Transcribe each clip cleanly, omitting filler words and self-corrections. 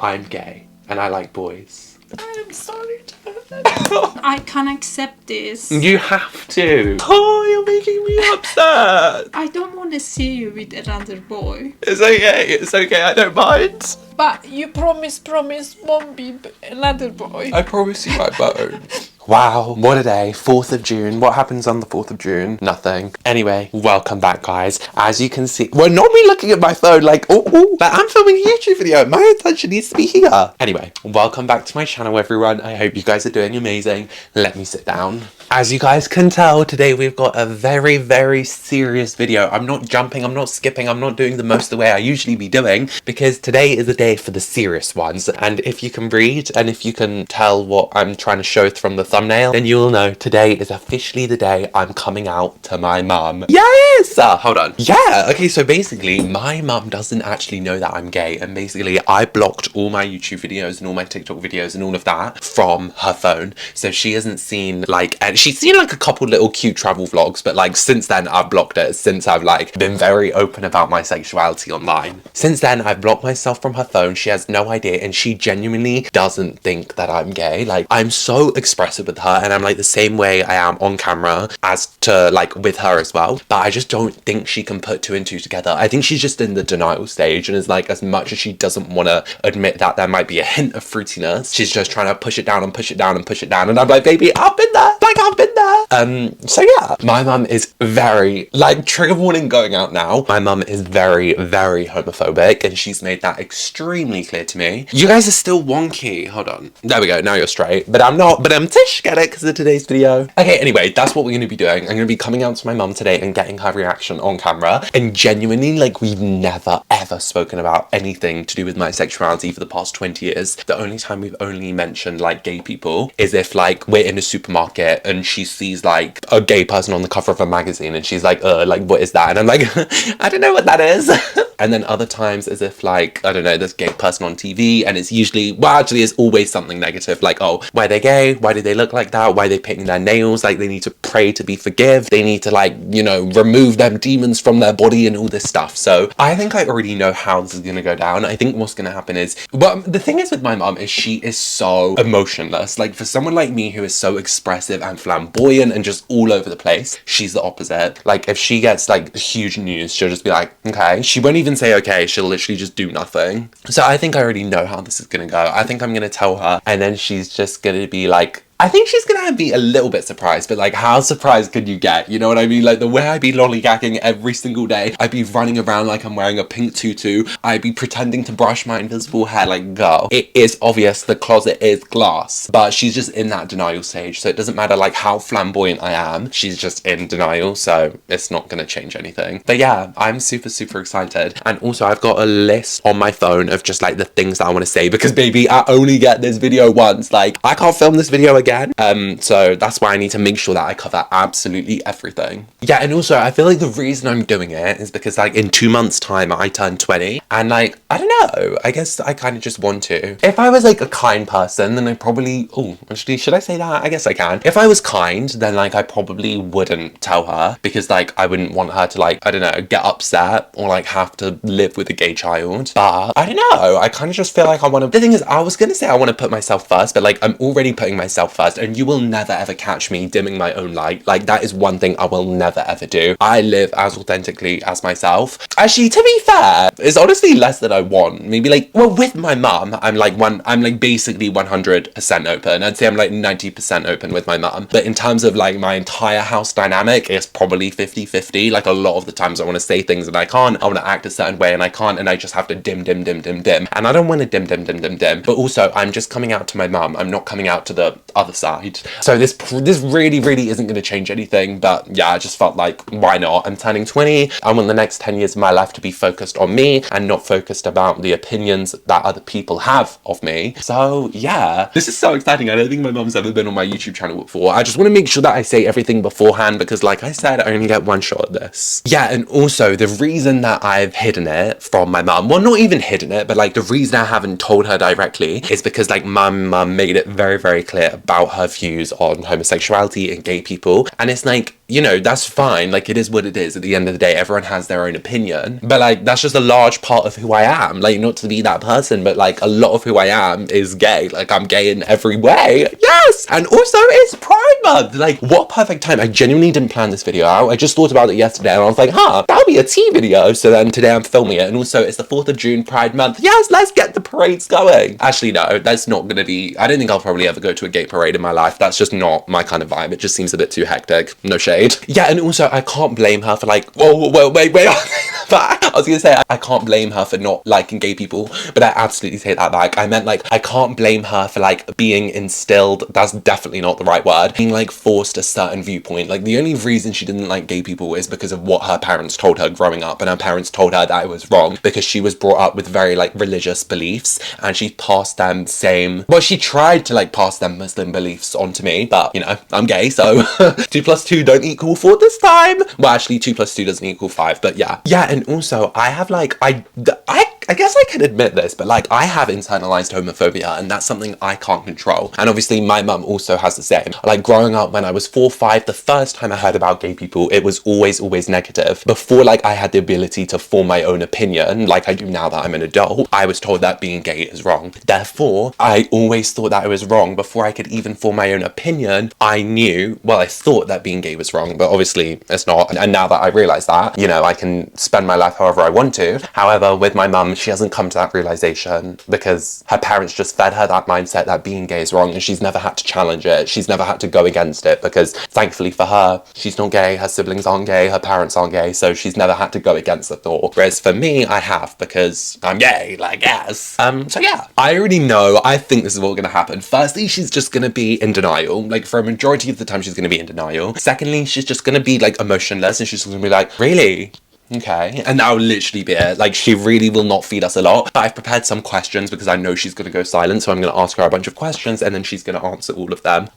I'm gay and I like boys. I'm sorry, Dad. I can't accept this. You have to. Oh, you're making me upset. I don't want to see you with another boy. It's okay, I don't mind. But you promise won't be another boy. I promise you I won't. Wow, what a day. 4th of June. What happens on the 4th of June? Nothing. Anyway, welcome back, guys. As you can see, well, not me looking at my phone like, oh, like I'm filming a YouTube video. My attention needs to be here. Anyway, welcome back to my channel, everyone. I hope you guys are doing amazing. Let me sit down. As you guys can tell, today we've got a very, very serious video. I'm not jumping, I'm not skipping, I'm not doing the most the way I usually be doing, because today is a day for the serious ones. And if you can read and if you can tell what I'm trying to show from the thumbnail, then you will know today is officially the day I'm coming out to my mum. Yes! Hold on. Yeah, okay, so basically my mum doesn't actually know that I'm gay, and basically I blocked all my YouTube videos and all my TikTok videos and all of that from her phone. So she hasn't seen like, and she's seen like a couple little cute travel vlogs, but like since then I've blocked it, since I've like been very open about my sexuality online. Since then I've blocked myself from her phone. She has no idea, and she genuinely doesn't think that I'm gay. Like, I'm so expressive with her, and I'm like the same way I am on camera as to like with her as well, but I just don't think she can put 2 and 2 together. I think she's just in the denial stage, and is like, as much as she doesn't want to admit that there might be a hint of fruitiness, she's just trying to push it down and push it down and push it down, and I'm like, baby, I've been there, like I've been there. So yeah, my mum is very, like, trigger warning going out now, my mum is very, very homophobic, and she's made that extremely clear to me. You guys are still wonky. Hold on. There we go. Now you're straight. But I'm not. But I'm tish. Get it? Because of today's video. Okay, anyway, that's what we're going to be doing. I'm going to be coming out to my mum today and getting her reaction on camera. And genuinely, like, we've never, ever spoken about anything to do with my sexuality for the past 20 years. The only time we've only mentioned, like, gay people is if, like, we're in a supermarket and she sees, like, a gay person on the cover of a magazine and she's like, what is that? And I'm like, I don't know what that is. And then other times as if, like, I don't know, there's a gay person on TV, and it's usually, well, actually it's always something negative, like, oh, why are they gay? Why do they look like that? Why are they painting their nails? Like, they need to pray to be forgiven. They need to, like, you know, remove them demons from their body and all this stuff. So I think I already know how this is gonna go down. I think what's gonna happen is, well, the thing is with my mum is she is so emotionless. Like, for someone like me who is so expressive and flamboyant and just all over the place, she's the opposite. Like, if she gets, like, huge news, she'll just be like, okay. She won't even say okay, she'll literally just do nothing. So I think I already know how this is gonna go. I think I'm gonna tell her, and then she's just gonna be like, I think she's gonna be a little bit surprised, but like, how surprised could you get? You know what I mean? Like, the way I'd be lollygagging every single day, I'd be running around like I'm wearing a pink tutu, I'd be pretending to brush my invisible hair. Like, girl, it is obvious the closet is glass, but she's just in that denial stage, so it doesn't matter like how flamboyant I am, she's just in denial, so it's not gonna change anything. But yeah, I'm super, super excited. And also I've got a list on my phone of just like the things that I want to say, because baby, I only get this video once. Like, I can't film this video again. So that's why I need to make sure that I cover absolutely everything. Yeah, and also I feel like the reason I'm doing it is because like in 2 months time I turn 20, and like, I don't know, I guess I kind of just want to. If I was like a kind person, then I probably, oh, actually, should I say that? I guess I can. If I was kind, then like I probably wouldn't tell her, because like I wouldn't want her to like, I don't know, get upset or like have to live with a gay child. But I don't know, I kind of just feel like I want to, the thing is, I was gonna say I want to put myself first, but like I'm already putting myself first, and you will never ever catch me dimming my own light. Like, that is one thing I will never ever do. I live as authentically as myself. Actually, to be fair, it's honestly less than I want. Maybe like, well, with my mum, I'm like basically 100% open. I'd say I'm like 90% open with my mum. But in terms of like my entire house dynamic, it's probably 50-50. Like, a lot of the times I want to say things and I can't. I want to act a certain way and I can't, and I just have to dim. And I don't want to dim. But also, I'm just coming out to my mum. I'm not coming out to the other side. So this really isn't going to change anything, but yeah, I just felt like, why not? I'm turning 20. I want the next 10 years of my life to be focused on me and not focused about the opinions that other people have of me. So yeah, this is so exciting. I don't think my mum's ever been on my YouTube channel before. I just want to make sure that I say everything beforehand, because like I said, I only get one shot at this. Yeah, and also the reason that I've hidden it from my mum, well, not even hidden it, but like the reason I haven't told her directly is because like my mum made it very clear about her views on homosexuality and gay people, and it's like, you know, that's fine. Like, it is what it is. At the end of the day, everyone has their own opinion. But, like, that's just a large part of who I am. Like, not to be that person, but, like, a lot of who I am is gay. Like, I'm gay in every way. Yes! And also, it's Pride Month. Like, what perfect time. I genuinely didn't plan this video out. I just thought about it yesterday, and I was like, that'll be a tea video. So then today I'm filming it. And also, it's the 4th of June, Pride Month. Yes, let's get the parades going. Actually, no, that's not going to be... I don't think I'll probably ever go to a gay parade in my life. That's just not my kind of vibe. It just seems a bit too hectic. No shade. Yeah, and also, I can't blame her for, like... Whoa, wait. But I was gonna say, I can't blame her for not liking gay people, but I absolutely take that back. I meant, like, I can't blame her for, like, being instilled... That's definitely not the right word. Being, like, forced a certain viewpoint. Like, the only reason she didn't like gay people is because of what her parents told her growing up, and her parents told her that it was wrong because she was brought up with very, like, religious beliefs, and she passed them same... Well, she tried to, like, pass them Muslim beliefs onto me, but, you know, I'm gay, so 2 plus 2 don't equal 4 this time. Well, actually, 2 plus 2 doesn't equal 5, but yeah. Yeah, and also, I have, like, I guess I can admit this, but, like, I have internalized homophobia, and that's something I can't control. And obviously, my mum also has the same. Like, growing up when I was 4 or 5, the first time I heard about gay people, it was always negative. Before, like, I had the ability to form my own opinion, like I do now that I'm an adult, I was told that being gay is wrong. Therefore, I always thought that it was wrong. Before I could even form my own opinion, I thought that being gay was wrong, but obviously it's not. And now that I realize that, you know, I can spend my life however I want to. However, with my mum, she hasn't come to that realization because her parents just fed her that mindset that being gay is wrong, and she's never had to challenge it. She's never had to go against it because thankfully for her, she's not gay, her siblings aren't gay, her parents aren't gay, so she's never had to go against the thought. Whereas for me, I have, because I'm gay, like, yes. So yeah, I already know, I think this is what's gonna happen. Firstly, she's just gonna be in denial. Like, for a majority of the time, she's gonna be in denial. Secondly, she's just gonna be, like, emotionless, and she's gonna be like, really? Okay, and that will literally be it. Like, she really will not feed us a lot. But I've prepared some questions because I know she's gonna go silent, so I'm gonna ask her a bunch of questions and then she's gonna answer all of them.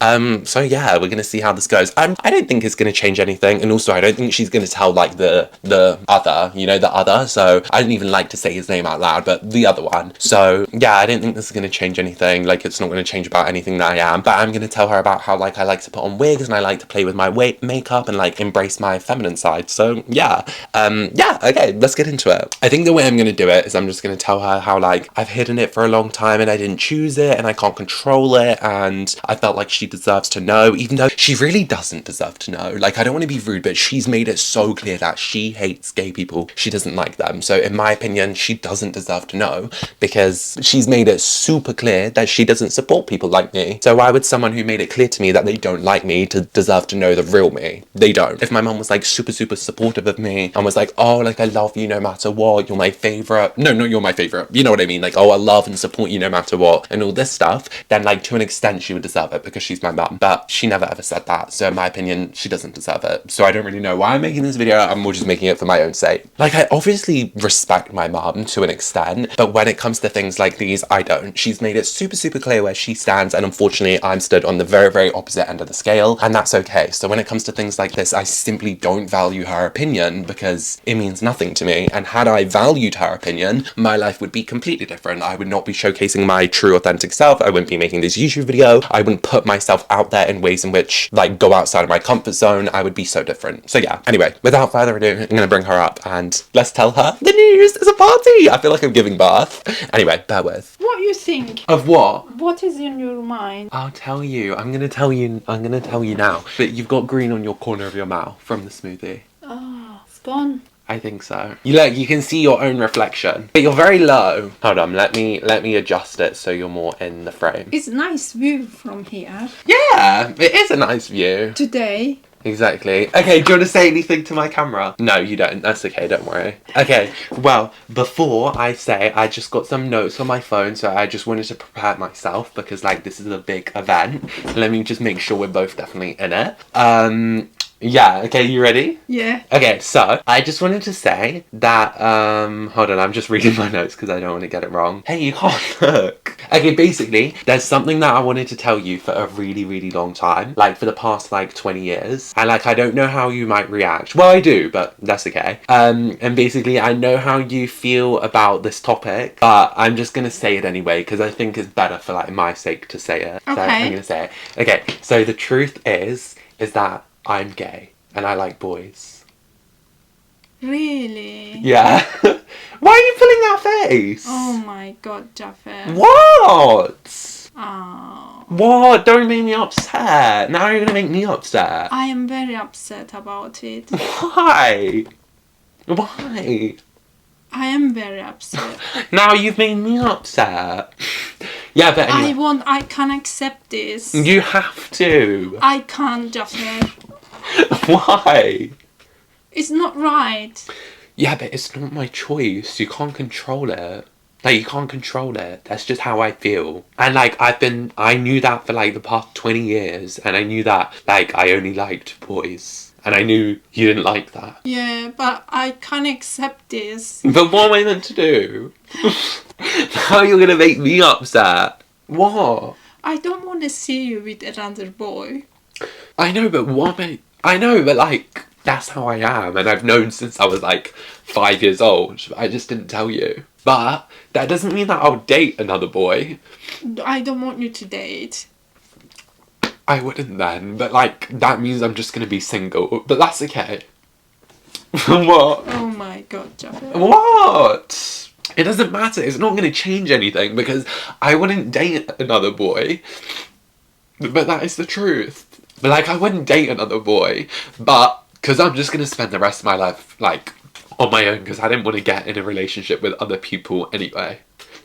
So yeah, we're gonna see how this goes. I don't think it's gonna change anything, and also I don't think she's gonna tell, like, the other, you know, the other. So I don't even like to say his name out loud, but the other one. So yeah, I don't think this is gonna change anything. Like, it's not gonna change about anything that I am. But I'm gonna tell her about how, like, I like to put on wigs and I like to play with my makeup and, like, embrace my feminine side. So yeah, yeah, okay, let's get into it. I think the way I'm gonna do it is I'm just gonna tell her how, like, I've hidden it for a long time and I didn't choose it and I can't control it, and I felt like she deserves to know, even though she really doesn't deserve to know. Like, I don't want to be rude, but she's made it so clear that she hates gay people. She doesn't like them. So in my opinion, she doesn't deserve to know because she's made it super clear that she doesn't support people like me. So why would someone who made it clear to me that they don't like me to deserve to know the real me? They don't. If my mum was, like, super supportive of me and was like, oh, like, I love you no matter what, you're my favorite. No, not you're my favorite. You know what I mean? Like, oh, I love and support you no matter what, and all this stuff, then, like, to an extent, she would deserve it because she's my mum. But she never ever said that. So in my opinion, she doesn't deserve it. So I don't really know why I'm making this video. I'm more just making it for my own sake. Like, I obviously respect my mum to an extent, but when it comes to things like these, I don't. She's made it super clear where she stands, and unfortunately, I'm stood on the very opposite end of the scale, and that's okay. So when it comes to things like this, I simply don't value her opinion because it means nothing to me. And had I valued her opinion, my life would be completely different. I would not be showcasing my true authentic self. I wouldn't be making this YouTube video. I wouldn't put myself out there in ways in which, like, go outside of my comfort zone. I would be so different. So yeah, anyway, without further ado, I'm gonna bring her up and let's tell her the news. It's a party. I feel like I'm giving birth. Anyway, bear with. What you think? Of what? What is in your mind? I'll tell you. I'm gonna tell you now. But you've got green on your corner of your mouth from the smoothie. Oh, spawn. I think so. You look, you can see your own reflection, but you're very low. Hold on, let me adjust it so you're more in the frame. It's a nice view from here. Yeah, it is a nice view. Today. Exactly. Okay, do you want to say anything to my camera? No, you don't. That's okay, don't worry. Okay, well, before I say, I just got some notes on my phone, so I just wanted to prepare myself because, like, this is a big event. Let me just make sure we're both definitely in it. Yeah, okay, you ready? Yeah. Okay, so I just wanted to say that, hold on, I'm just reading my notes because I don't want to get it wrong. Hey, you can't look. Okay, basically, there's something that I wanted to tell you for a really long time, like for the past, like, 20 years. And, like, I don't know how you might react. Well, I do, but that's okay. And basically, I know how you feel about this topic, but I'm just gonna say it anyway because I think it's better for, like, my sake to say it. Okay. So I'm gonna say it. Okay, so the truth is that I'm gay. And I like boys. Really? Yeah. Why are you pulling that face? Oh my god, Jaffer. What? Oh. What? Don't make me upset. Now you're gonna make me upset. I am very upset about it. Why? Why? I am very upset. Now you've made me upset. Yeah, but anyway. I can't accept this. You have to. I can't, Jaffer. Why? It's not right. Yeah, but it's not my choice. You can't control it. Like, you can't control it. That's just how I feel. And, like, I knew that for, like, the past 20 years. And I knew that, like, I only liked boys. And I knew you didn't like that. Yeah, but I can't accept this. But what am I meant to do? Now you're gonna make me upset. What? I don't want to see you with another boy. I know, but what am I know, but, like, that's how I am. And I've known since I was, like, 5 years old. I just didn't tell you. But that doesn't mean that I'll date another boy. I don't want you to date. I wouldn't then, but like that means I'm just gonna be single. But that's okay. What? Oh my god, Jaffer. What? It doesn't matter. It's not gonna change anything because I wouldn't date another boy. But that is the truth. But like I wouldn't date another boy, but because I'm just gonna spend the rest of my life like on my own because I didn't want to get in a relationship with other people anyway.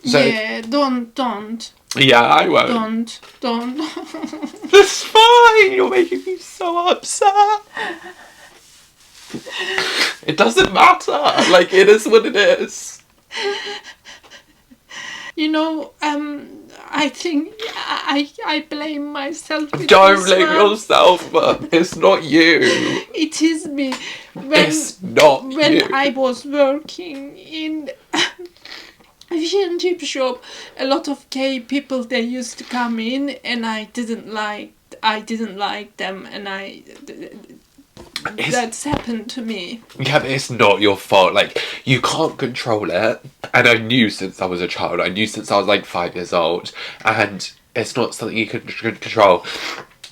So, yeah, don't. Yeah, I won't. Don't. It's fine. You're making me so upset. It doesn't matter. Like, it is what it is. You know, I think I blame myself. Don't blame yourself, but it's not you. It is me. It's not you. When I was working in a fish and chip shop, a lot of gay people, they used to come in, and I didn't like them, and that's happened to me. Yeah, but it's not your fault. Like, you can't control it. And I knew since I was a child. I knew since I was like 5 years old. And it's not something you can control.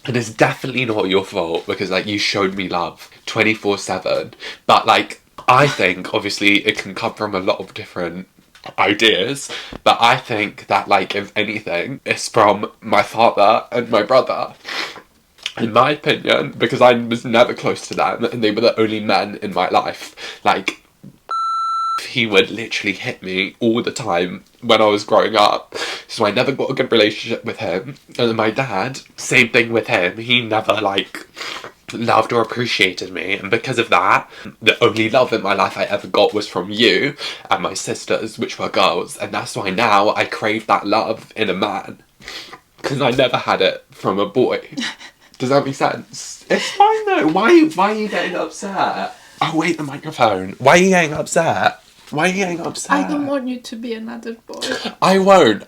And it's definitely not your fault because, like, you showed me love 24/7. But, like, I think, obviously, it can come from a lot of different ideas. But I think that, like, if anything, it's from my father and my brother. In my opinion, because I was never close to them and they were the only men in my life. Like, he would literally hit me all the time when I was growing up. So I never got a good relationship with him. And then my dad, same thing with him. He never, like, loved or appreciated me. And because of that, the only love in my life I ever got was from you and my sisters, which were girls. And that's why now I crave that love in a man. Because I never had it from a boy. Does that make sense? It's fine though. Why are you getting upset? Oh wait, the microphone. Why are you getting upset? Why are you getting upset? I don't want you to be another boy. I won't.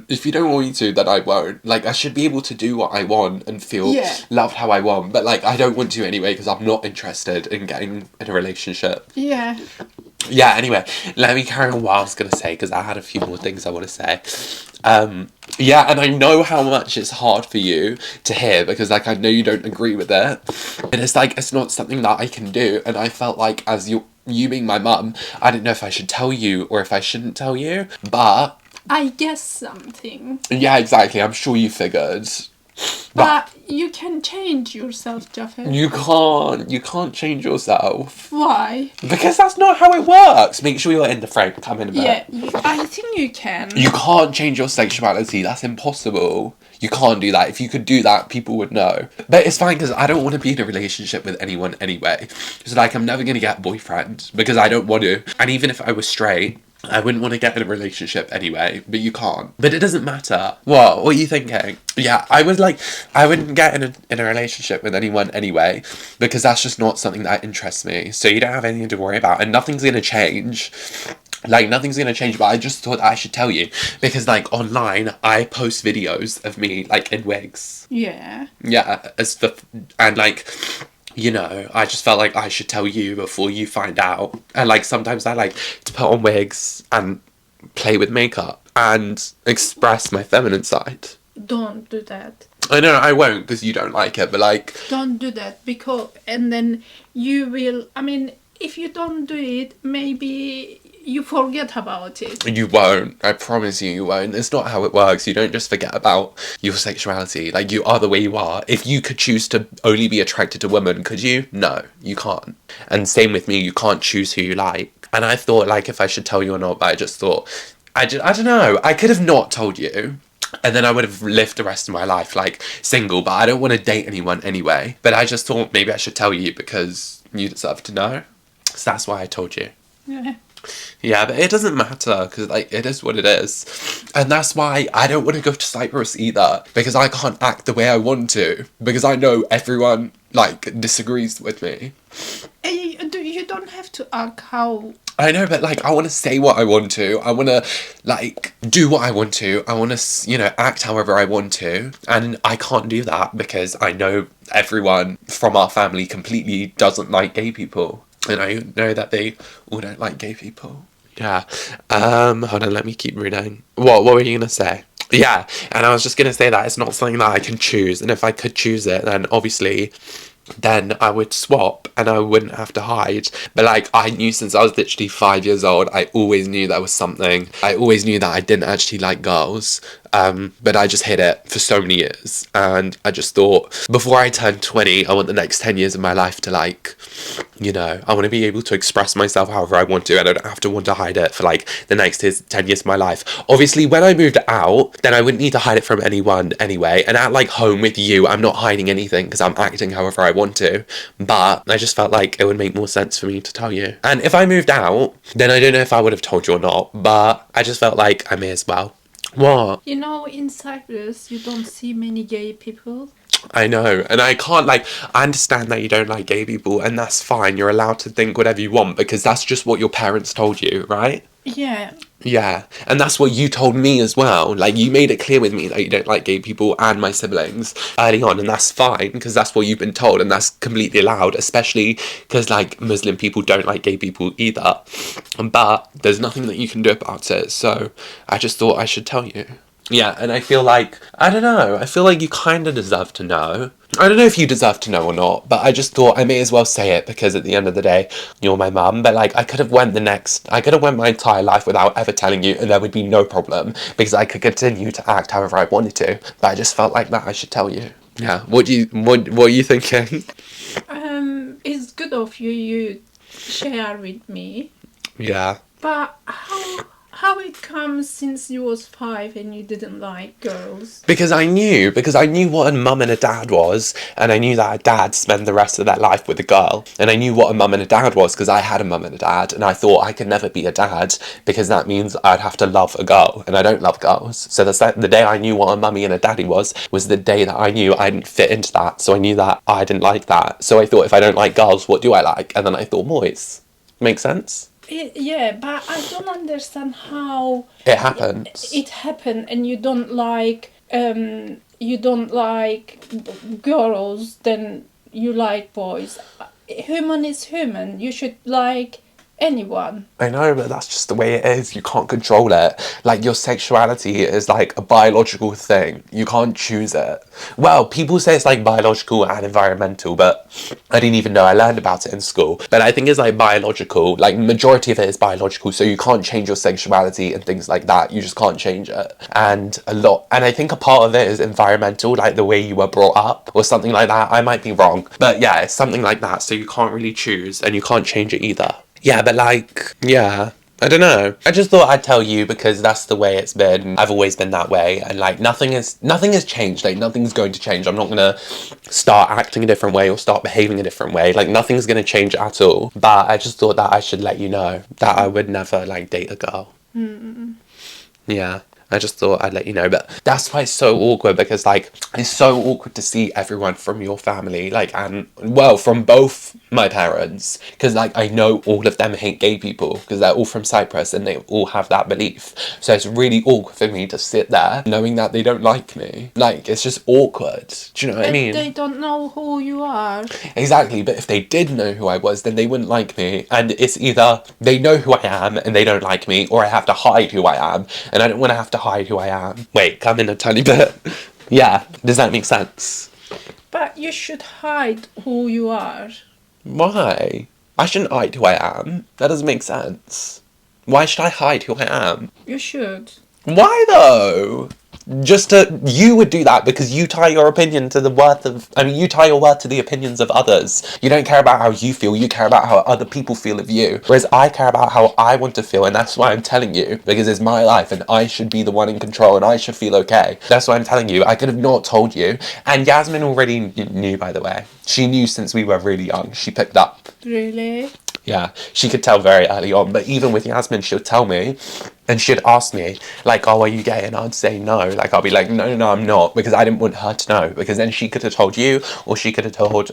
If you don't want me to, then I won't. Like, I should be able to do what I want and feel loved how I want. But, like, I don't want to anyway because I'm not interested in getting in a relationship. Yeah. Yeah, anyway, let me carry on what I was going to say because I had a few more things I want to say. Yeah, and I know how much it's hard for you to hear because, like, I know you don't agree with it. And it's, like, it's not something that I can do. And I felt like as you being my mum, I didn't know if I should tell you or if I shouldn't tell you. But I guess something. yeah, exactly. I'm sure you figured. But you can change yourself, Jaffer. You can't change yourself. Why? Because that's not how it works. Make sure you're in the frame. Come in a bit. Yeah, I think you can. You can't change your sexuality. That's impossible. You can't do that. If you could do that, people would know. But it's fine because I don't want to be in a relationship with anyone anyway. So, like, I'm never going to get a boyfriend because I don't want to. And even if I was straight, I wouldn't want to get in a relationship anyway, but you can't. But it doesn't matter. What are you thinking? Yeah, I wouldn't get in a relationship with anyone anyway, because that's just not something that interests me. So you don't have anything to worry about, and nothing's gonna change. Like, nothing's gonna change, but I just thought I should tell you. Because, like, online, I post videos of me, like, in wigs. Yeah. Yeah, and, like, you know, I just felt like I should tell you before you find out. And, like, sometimes I like to put on wigs and play with makeup and express my feminine side. Don't do that. I know I won't because you don't like it, but like... Don't do that, because... And then you will... I mean, if you don't do it, maybe you forget about it. You won't. I promise you, you won't. It's not how it works. You don't just forget about your sexuality. Like, you are the way you are. If you could choose to only be attracted to women, could you? No, you can't. And same with me, you can't choose who you like. And I thought, like, if I should tell you or not, but I just thought... I don't know. I could have not told you. And then I would have lived the rest of my life, like, single. But I don't want to date anyone anyway. But I just thought maybe I should tell you because you deserve to know. So that's why I told you. Yeah. Yeah, but it doesn't matter because, like, it is what it is. And that's why I don't want to go to Cyprus either, because I can't act the way I want to, because I know everyone, like, disagrees with me. You don't have to act how... I know, but, like, I want to say what I want to. I want to, like, do what I want to. I want to, you know, act however I want to. And I can't do that because I know everyone from our family completely doesn't like gay people. And I know that they all don't like gay people. Yeah. Hold on, let me keep reading. What were you going to say? Yeah, and I was just going to say that it's not something that I can choose. And if I could choose it, then obviously... then I would swap and I wouldn't have to hide. But like, I knew since I was literally 5 years old, I always knew that was something. I always knew that I didn't actually like girls. But I just hid it for so many years. And I just thought, before I turn 20, I want the next 10 years of my life to, like, you know, I want to be able to express myself however I want to. I don't have to want to hide it for, like, the next 10 years of my life. Obviously, when I moved out, then I wouldn't need to hide it from anyone anyway. And at, like, home with you, I'm not hiding anything because I'm acting however I want to. But I just felt like it would make more sense for me to tell you. And if I moved out, then I don't know if I would have told you or not. But I just felt like I may as well. What? You know, in Cyprus, you don't see many gay people. I know, and I can't, like, I understand that you don't like gay people, and that's fine. You're allowed to think whatever you want, because that's just what your parents told you, right? Yeah. Yeah, and that's what you told me as well. Like, you made it clear with me that you don't like gay people and my siblings early on, and that's fine, because that's what you've been told, and that's completely allowed, especially because, like, Muslim people don't like gay people either. But there's nothing that you can do about it, so I just thought I should tell you. Yeah, and I feel like, I don't know, I feel like you kind of deserve to know. I don't know if you deserve to know or not, but I just thought I may as well say it because at the end of the day, you're my mum. But, like, I could have went my entire life without ever telling you, and there would be no problem because I could continue to act however I wanted to. But I just felt like that I should tell you. Yeah, what are you thinking? It's good of you, you share with me. Yeah. But how it comes since you was 5 and you didn't like girls? Because I knew what a mum and a dad was, and I knew that a dad spent the rest of their life with a girl, and I knew what a mum and a dad was because I had a mum and a dad, and I thought I could never be a dad because that means I'd have to love a girl, and I don't love girls. So the day I knew what a mummy and a daddy was the day that I knew I didn't fit into that, so I knew that I didn't like that. So I thought, if I don't like girls, what do I like? And then I thought boys. Make sense? Yeah, but I don't understand how it happens. It happened, and you don't like girls, then you like boys. Human is human. You should like anyone. I know, but that's just the way it is. You can't control it. Like, your sexuality is like a biological thing. You can't choose it. Well, people say it's like biological and environmental, but I didn't even know. I learned about it in school. But I think it's like biological. Like, majority of it is biological, so you can't change your sexuality and things like that. You just can't change it. And I think a part of it is environmental, like the way you were brought up or something like that. I might be wrong. But yeah, it's something like that. So you can't really choose and you can't change it either. Yeah, but like, yeah, I don't know. I just thought I'd tell you because that's the way it's been. I've always been that way, and like nothing has changed. Like, nothing's going to change. I'm not gonna start acting a different way or start behaving a different way. Like, nothing's gonna change at all. But I just thought that I should let you know that I would never like date a girl. Yeah. I just thought I'd let you know, but that's why it's so awkward, because like it's so awkward to see everyone from your family, like, and well, from both my parents, because like I know all of them hate gay people because they're all from Cyprus and they all have that belief. So it's really awkward for me to sit there knowing that they don't like me. Like, it's just awkward. Do you know what I mean? They don't know who you are. Exactly, but if they did know who I was, then they wouldn't like me. And it's either they know who I am and they don't like me, or I have to hide who I am, and I don't want to have to hide who I am. Wait, come in a tiny bit. Yeah, does that make sense? But you should hide who you are. Why? I shouldn't hide who I am. That doesn't make sense. Why should I hide who I am? You should. Why though? You would do that because you tie your opinion to you tie your worth to the opinions of others. You don't care about how you feel, you care about how other people feel of you. Whereas I care about how I want to feel, and that's why I'm telling you, because it's my life and I should be the one in control and I should feel okay. That's why I'm telling you. I could have not told you. And Yasmin already knew, by the way. She knew since we were really young. She picked up. Really? Yeah, she could tell very early on, but even with Yasmin, she'll tell me, and she'd ask me, like, oh, are you gay? And I'd say no. Like, I'll be like, no, I'm not, because I didn't want her to know, because then she could have told you, or she could have told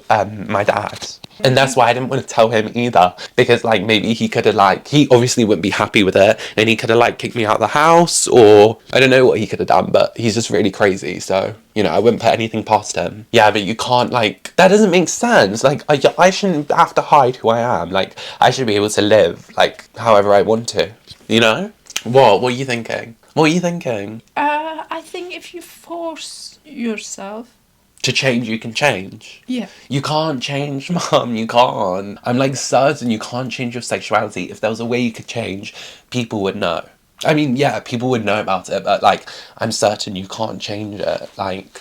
my dad. And that's why I didn't want to tell him either, because, like, maybe he could have, like, he obviously wouldn't be happy with it, and he could have, like, kicked me out of the house, or I don't know what he could have done, but he's just really crazy, so, you know, I wouldn't put anything past him. Yeah, but you can't, like, that doesn't make sense. Like, I shouldn't have to hide who I am. Like, I should be able to live, like, however I want to, you know? What are you thinking? What are you thinking? I think if you force yourself... To change, you can change. Yeah. You can't change, Mum. You can't. I'm, like, certain you can't change your sexuality. If there was a way you could change, people would know. I mean, yeah, people would know about it, but, like, I'm certain you can't change it. Like...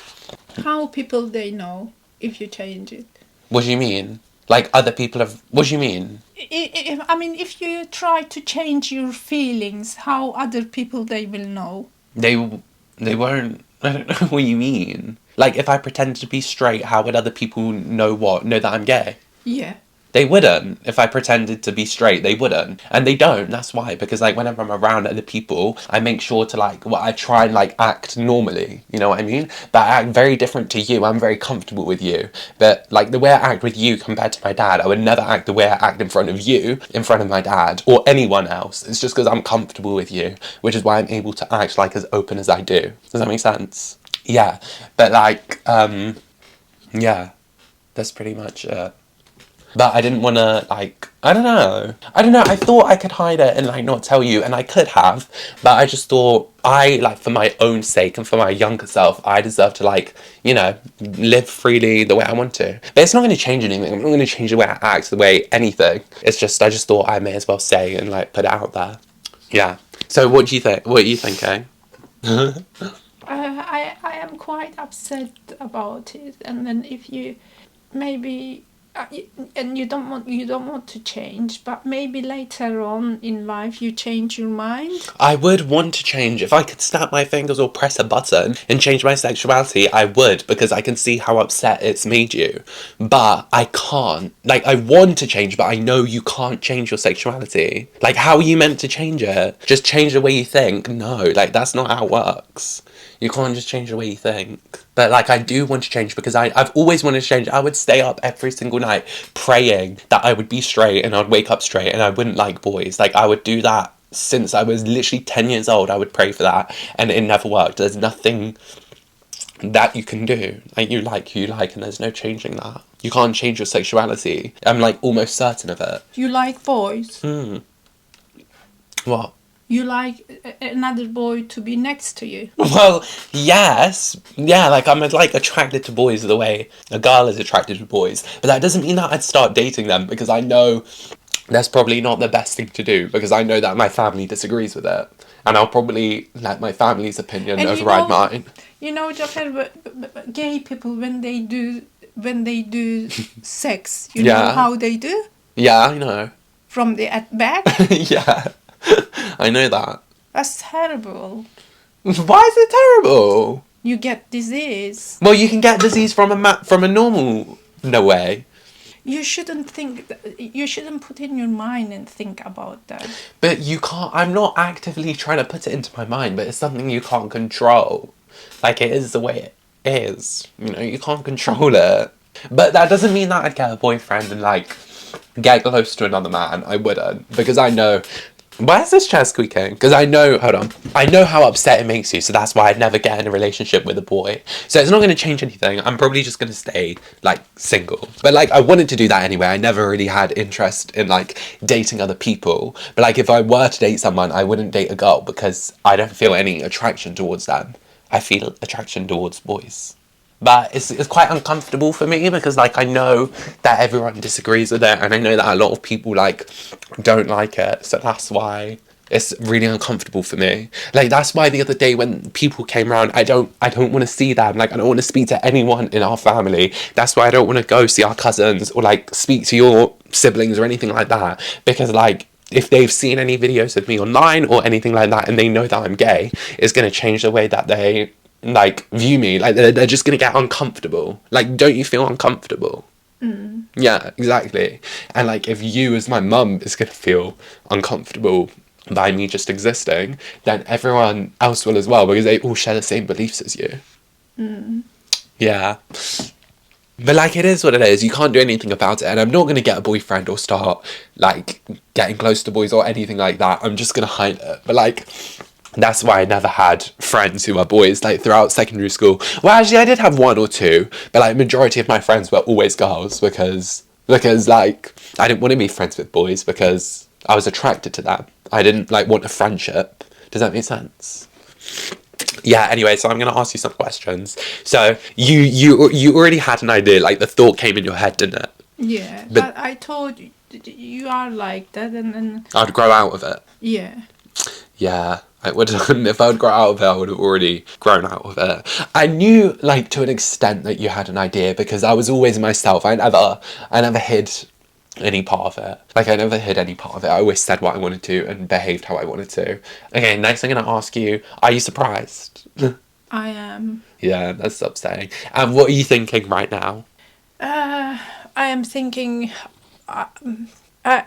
How people they know if you change it? What do you mean? Like, other people have... What do you mean? I mean, if you try to change your feelings, how other people they will know? They won't... I don't know what you mean. Like, if I pretend to be straight, how would other people know what? Know that I'm gay? Yeah. They wouldn't. If I pretended to be straight, they wouldn't. And they don't. That's why. Because, like, whenever I'm around other people, I make sure to, like, I try and, like, act normally. You know what I mean? But I act very different to you. I'm very comfortable with you. But, like, the way I act with you compared to my dad, I would never act the way I act in front of you, in front of my dad, or anyone else. It's just because I'm comfortable with you, which is why I'm able to act, like, as open as I do. Does that make sense? Yeah. But, like, yeah. That's pretty much it. But I didn't want to, like, I don't know. I thought I could hide it and, like, not tell you, and I could have. But I just thought like, for my own sake and for my younger self, I deserve to, like, you know, live freely the way I want to. But it's not going to change anything. I'm not going to change the way I act, the way anything. It's just, I just thought I may as well say and, like, put it out there. Yeah. So what do you think? What are you thinking? I am quite upset about it. And then if you maybe... and you don't want to change, but maybe later on in life you change your mind. I would want to change. If I could snap my fingers or press a button and change my sexuality, I would, because I can see how upset it's made you. But I can't. Like, I want to change, but I know you can't change your sexuality. Like, how are you meant to change it? Just change the way you think? No, like, that's not how it works. You can't just change the way you think. But, like, I do want to change because I've always wanted to change. I would stay up every single night praying that I would be straight and I'd wake up straight and I wouldn't like boys. Like, I would do that since I was literally 10 years old. I would pray for that and it never worked. There's nothing that you can do. Like, you like, and there's no changing that. You can't change your sexuality. I'm, like, almost certain of it. You like boys? What? You like another boy to be next to you? Well, yes. Yeah, like, I'm, like, attracted to boys the way a girl is attracted to boys. But that doesn't mean that I'd start dating them, because I know that's probably not the best thing to do, because I know that my family disagrees with it. And I'll probably let my family's opinion override mine. You know, Jafar, gay people, when they do sex, you know how they do? Yeah, I know. From the back? Yeah. I know that. That's terrible. Why is it terrible? You get disease. Well, you can get disease from a normal way. You shouldn't you shouldn't put in your mind and think about that. But you can't. I'm not actively trying to put it into my mind, but it's something you can't control. Like, it is the way it is. You know, you can't control it. But that doesn't mean that I'd get a boyfriend and, like, get close to another man. I wouldn't, because I know. Why is this chair squeaking? Because I know how upset it makes you, so that's why I'd never get in a relationship with a boy. So it's not going to change anything. I'm probably just going to stay, like, single. But, like, I wanted to do that anyway. I never really had interest in, like, dating other people. But, like, if I were to date someone, I wouldn't date a girl because I don't feel any attraction towards them. I feel attraction towards boys. But it's quite uncomfortable for me because, like, I know that everyone disagrees with it, and I know that a lot of people, like, don't like it. So that's why it's really uncomfortable for me. Like, that's why the other day when people came around, I don't want to see them. Like, I don't want to speak to anyone in our family. That's why I don't want to go see our cousins or, like, speak to your siblings or anything like that. Because, like, if they've seen any videos of me online or anything like that and they know that I'm gay, it's going to change the way that they, like, view me. Like, they're just gonna get uncomfortable. Like, don't you feel uncomfortable? Yeah, exactly. And, like, if you as my mum is gonna feel uncomfortable by me just existing, then everyone else will as well, because they all share the same beliefs as you. Yeah. But, like, it is what it is. You can't do anything about it. And I'm not going to get a boyfriend or start, like, getting close to boys or anything like that. I'm just going to hide it. But, like, that's why I never had friends who were boys, like, throughout secondary school. Well, actually, I did have one or two. But, like, majority of my friends were always girls because like, I didn't want to be friends with boys because I was attracted to them. I didn't, like, want a friendship. Does that make sense? Yeah, anyway, so I'm going to ask you some questions. So, you already had an idea, like, the thought came in your head, didn't it? Yeah, but I told you, you are like that, and then... I'd grow out of it. Yeah. Yeah, I would. If I would grow out of it, I would have already grown out of it. I knew, like, to an extent that you had an idea because I was always myself. I never hid any part of it. Like, I never hid any part of it. I always said what I wanted to and behaved how I wanted to. Okay, next I'm going to ask you, are you surprised? I am. Yeah, that's upsetting. And what are you thinking right now? I am thinking,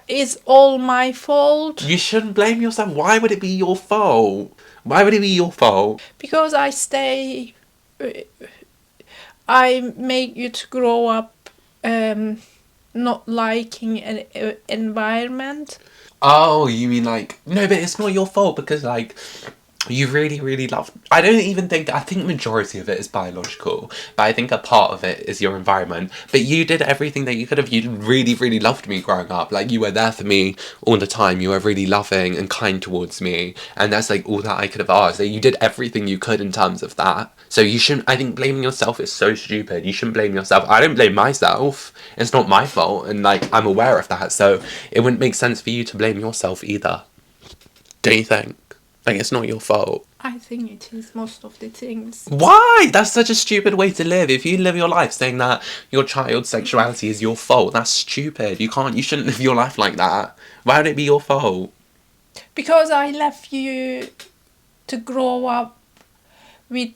is all my fault? You shouldn't blame yourself. Why would it be your fault? Why would it be your fault? Because I make you to grow up not liking an environment. Oh, you mean, like... No, but it's not your fault because, like, you really, really love... I think majority of it is biological, but I think a part of it is your environment. But you did everything that you could have. You really, really loved me growing up. Like, you were there for me all the time. You were really loving and kind towards me. And that's, like, all that I could have asked. Like, you did everything you could in terms of that. So you shouldn't... I think blaming yourself is so stupid. You shouldn't blame yourself. I don't blame myself. It's not my fault. And, like, I'm aware of that. So it wouldn't make sense for you to blame yourself either. Don't you think? Like, it's not your fault. I think it is most of the things. Why? That's such a stupid way to live. If you live your life saying that your child's sexuality is your fault, that's stupid. You shouldn't live your life like that. Why would it be your fault? Because I left you to grow up with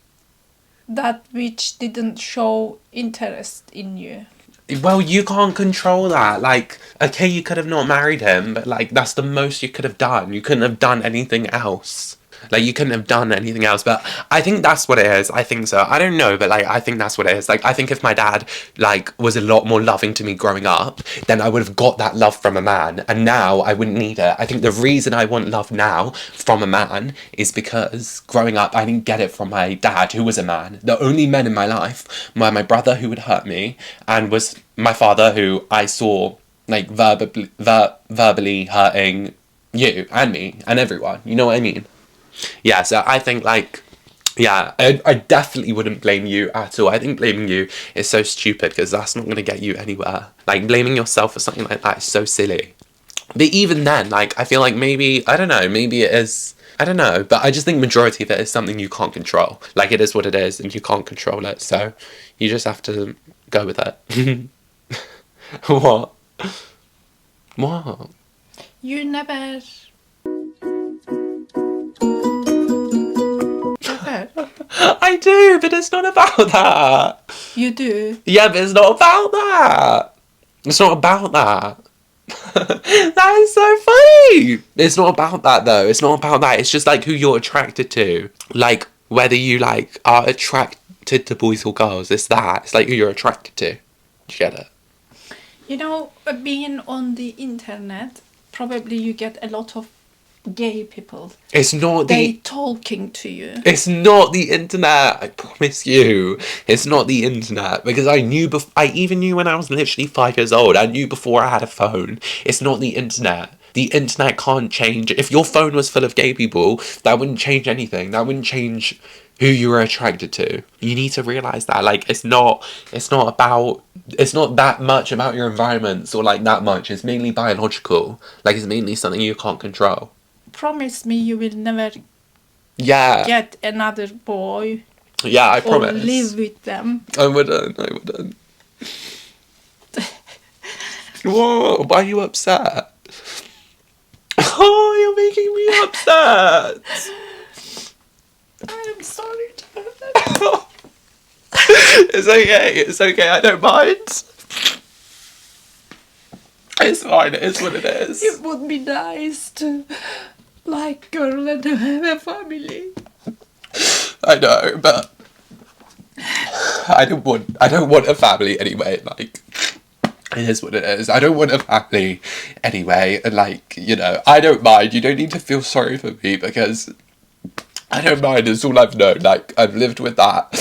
that which didn't show interest in you. Well, you can't control that. Like, okay, you could have not married him, but, like, that's the most you could have done. You couldn't have done anything else. Like, you couldn't have done anything else. But I think that's what it is. I think so. I don't know, but, like, I think that's what it is. Like, I think if my dad, like, was a lot more loving to me growing up, then I would have got that love from a man. And now I wouldn't need it. I think the reason I want love now from a man is because growing up, I didn't get it from my dad, who was a man. The only men in my life were my brother, who would hurt me, and was my father, who I saw, like, verbally hurting you and me and everyone. You know what I mean? Yeah, so I think, like, yeah, I definitely wouldn't blame you at all. I think blaming you is so stupid because that's not going to get you anywhere. Like, blaming yourself for something like that is so silly. But even then, like, I feel like maybe, I don't know, maybe it is, I don't know, but I just think majority of it is something you can't control. Like, it is what it is and you can't control it, so you just have to go with it. What? What? You never... I do, but it's not about that. You do? Yeah, but it's not about that. It's not about that. That is so funny. It's not about that, though. It's not about that. It's just, like, who you're attracted to. Like, whether you, like, are attracted to boys or girls. It's that. It's, like, who you're attracted to. Do you get it? You know, being on the internet, probably you get a lot of gay people. It's not they talking to you. It's not the internet. I promise you, it's not the internet. Because I even knew when I was literally 5 years old. I knew before I had a phone. It's not the internet. The internet can't change. If your phone was full of gay people, that wouldn't change anything. That wouldn't change who you were attracted to. You need to realize that, like, it's not that much about your environments or like that much. It's mainly biological. Like, it's mainly something you can't control. Promise me you will never Yeah. get another boy. Yeah, I or promise. live with them. I wouldn't. Whoa, why are you upset? Oh, you're making me upset. I am sorry. It's okay, I don't mind. It's fine, it is what it is. It would be nice to like girl and have a family. I know, but I don't want a family anyway, like, it is what it is. I don't want a family anyway, and like, you know, I don't mind. You don't need to feel sorry for me because I don't mind. It's all I've known. Like, I've lived with that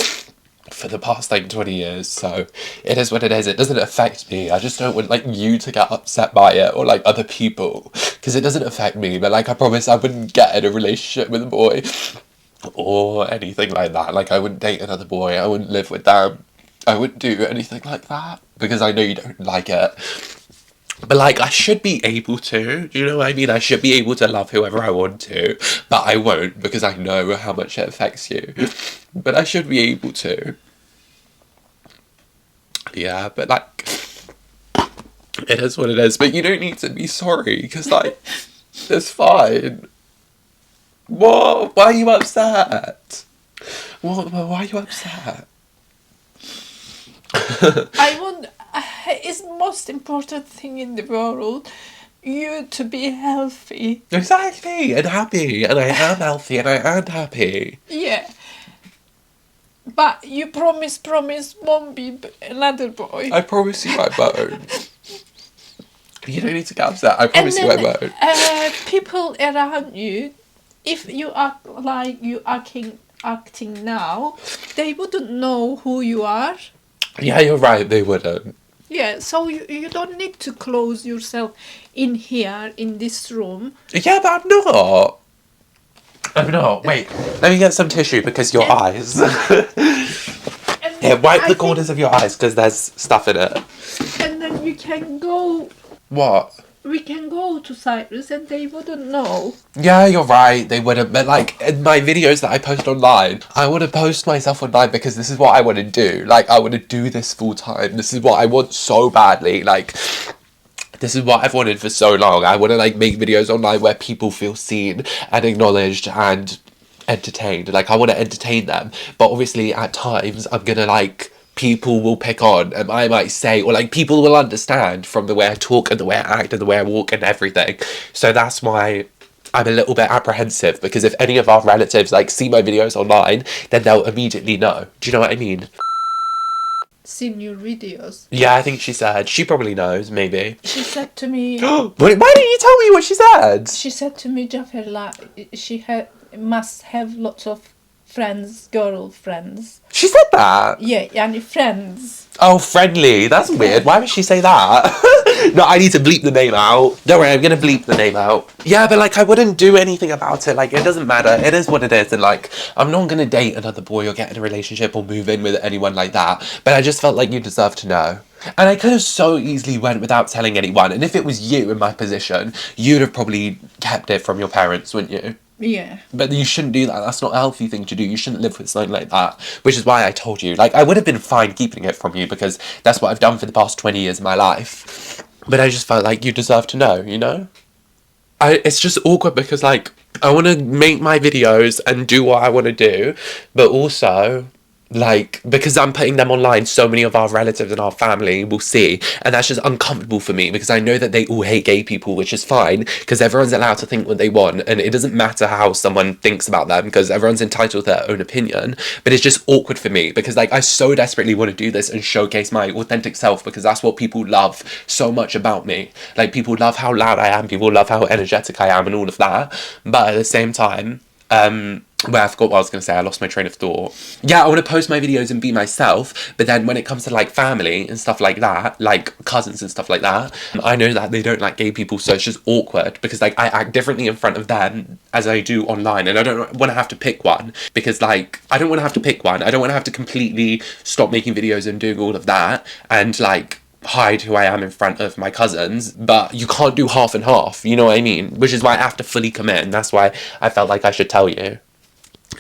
for the past like 20 years, so it is what it is. It doesn't affect me. I just don't want like you to get upset by it or like other people, because it doesn't affect me. But like, I promise I wouldn't get in a relationship with a boy or anything like that. Like, I wouldn't date another boy. I wouldn't live with them. I wouldn't do anything like that because I know you don't like it. But like, I should be able to, do you know what I mean? I should be able to love whoever I want to, but I won't because I know how much it affects you. But I should be able to. Yeah, but like, it is what it is. But you don't need to be sorry because like, it's fine. What? Why are you upset? What? Why are you upset? I want. It's the most important thing in the world. You to be healthy. Exactly, and happy, and I am healthy, and I am happy. Yeah. But you promise won't be another boy. I promise you I won't. You don't need to get upset. I promise you I won't. People around you, if you act like you acting now, they wouldn't know who you are. Yeah, you're right, they wouldn't. Yeah, so you don't need to close yourself in here, in this room. Yeah, but I'm not. I'm not. Wait, let me get some tissue because your eyes. Yeah, wipe the corners of your eyes because there's stuff in it. And then you can go. What? We can go to Cyprus and they wouldn't know. Yeah, you're right, they wouldn't. But like, in my videos that I post online, I want to post myself online because this is what I want to do. Like, I want to do this full time. This is what I want so badly. Like, this is what I've wanted for so long. I want to like make videos online where people feel seen and acknowledged and entertained. Like, I want to entertain them. But obviously at times I'm gonna like, people will pick on and I might say, or like, people will understand from the way I talk and the way I act and the way I walk and everything. So that's why I'm a little bit apprehensive, because if any of our relatives like see my videos online, then they'll immediately know. Do you know what I mean? Seen your videos. Yeah, I think she said. She probably knows, maybe. She said to me. Why didn't you tell me what she said? She said to me, Jaffer, like, she must have lots of girlfriends. She said that? Yeah, yani friends. Oh, friendly. That's weird. Why would she say that? No, I need to bleep the name out. Don't worry, I'm gonna bleep the name out. Yeah, but like, I wouldn't do anything about it. Like, it doesn't matter. It is what it is. And like, I'm not gonna date another boy or get in a relationship or move in with anyone like that. But I just felt like you deserve to know. And I could have so easily went without telling anyone. And if it was you in my position, you'd have probably kept it from your parents, wouldn't you? Yeah. But you shouldn't do that. That's not a healthy thing to do. You shouldn't live with something like that. Which is why I told you. Like, I would have been fine keeping it from you because that's what I've done for the past 20 years of my life. But I just felt like you deserve to know, you know? It's just awkward because, like, I want to make my videos and do what I want to do. But also, like, because I'm putting them online, so many of our relatives and our family will see, and that's just uncomfortable for me because I know that they all hate gay people, which is fine because everyone's allowed to think what they want, and it doesn't matter how someone thinks about them because everyone's entitled to their own opinion. But it's just awkward for me because, like, I so desperately want to do this and showcase my authentic self because that's what people love so much about me. Like, people love how loud I am, people love how energetic I am and all of that, but at the same time, Well, I forgot what I was going to say. I lost my train of thought. Yeah, I want to post my videos and be myself. But then when it comes to like family and stuff like that, like cousins and stuff like that, I know that they don't like gay people. So it's just awkward because like I act differently in front of them as I do online. And I don't want to have to pick one because like I don't want to have to pick one. I don't want to have to completely stop making videos and doing all of that and like hide who I am in front of my cousins, but you can't do half and half, you know what I mean? Which is why I have to fully commit, and that's why I felt like I should tell you.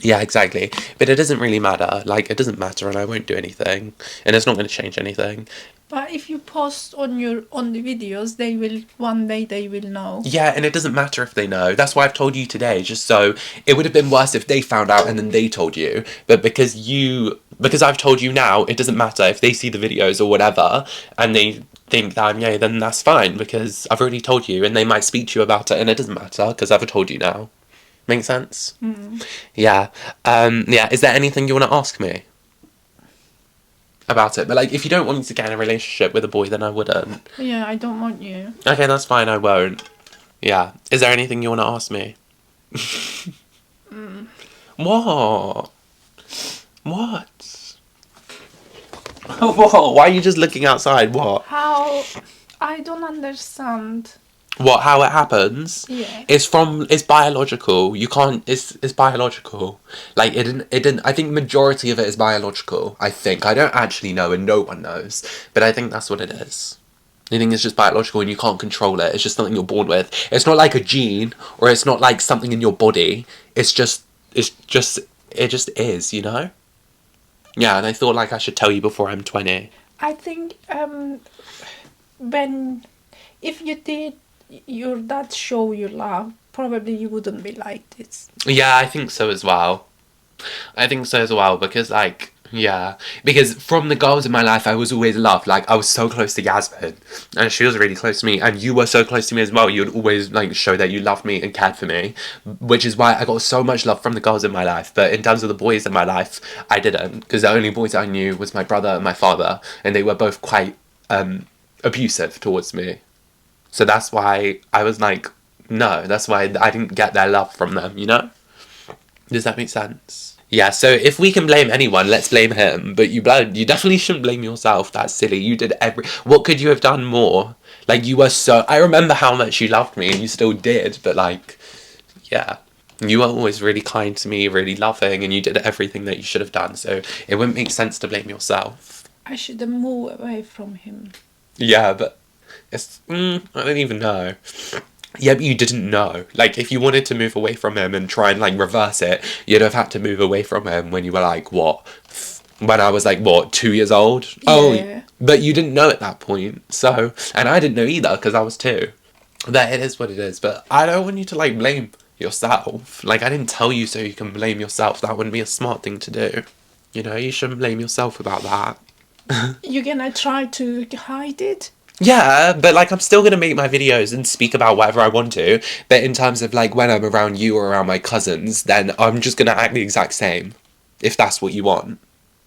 Yeah, exactly. But it doesn't really matter. Like, it doesn't matter and I won't do anything. And it's not going to change anything. But if you post on the videos, they will one day they will know. Yeah, and it doesn't matter if they know. That's why I've told you today, just so it would have been worse if they found out and then they told you. But because I've told you now, it doesn't matter if they see the videos or whatever and they think that I'm gay, then that's fine because I've already told you and they might speak to you about it and it doesn't matter because I've told you now. Make sense? Mm. Yeah. Yeah, is there anything you want to ask me about it? But like, if you don't want me to get in a relationship with a boy, then I wouldn't. Yeah, I don't want you. Okay, that's fine, I won't. Yeah. Is there anything you want to ask me? What? What? What? Why are you just looking outside? What? How? I don't understand. What? How it happens? Yeah. It's biological. You can't. It's biological. Like it didn't. I think majority of it is biological. I think I don't actually know, and no one knows. But I think that's what it is. I think it's just biological, and you can't control it. It's just something you're born with. It's not like a gene, or it's not like something in your body. It just is. You know. Yeah, and I thought like I should tell you before I'm 20. I think if you did your dad show you love, probably you wouldn't be like this. Yeah, I think so as well. Because like, yeah, because from the girls in my life I was always loved. Like I was so close to Yasmin and she was really close to me and you were so close to me as well. You'd always like show that you loved me and cared for me, which is why I got so much love from the girls in my life. But in terms of the boys in my life, I didn't, because the only boys I knew was my brother and my father, and they were both quite abusive towards me. So that's why I was like, no, that's why I didn't get their love from them, you know? Does that make sense? Yeah, so if we can blame anyone, let's blame him. But you definitely shouldn't blame yourself. That's silly. You did what could you have done more? Like, you were so... I remember how much you loved me, and you still did. But, like, yeah. You were always really kind to me, really loving, and you did everything that you should have done. So it wouldn't make sense to blame yourself. I should have moved away from him. Yeah, but... I don't even know. Yeah, but you didn't know. Like, if you wanted to move away from him and try and, like, reverse it, you'd have had to move away from him when you were, like, what? When I was, like, what, 2 years old? Yeah. Oh, but you didn't know at that point. So, and I didn't know either, because I was 2. That it is what it is. But I don't want you to, like, blame yourself. Like, I didn't tell you so you can blame yourself. That wouldn't be a smart thing to do. You know, you shouldn't blame yourself about that. You're gonna try to hide it? Yeah, but like I'm still gonna make my videos and speak about whatever I want to. But in terms of like when I'm around you or around my cousins, then I'm just gonna act the exact same. If that's what you want.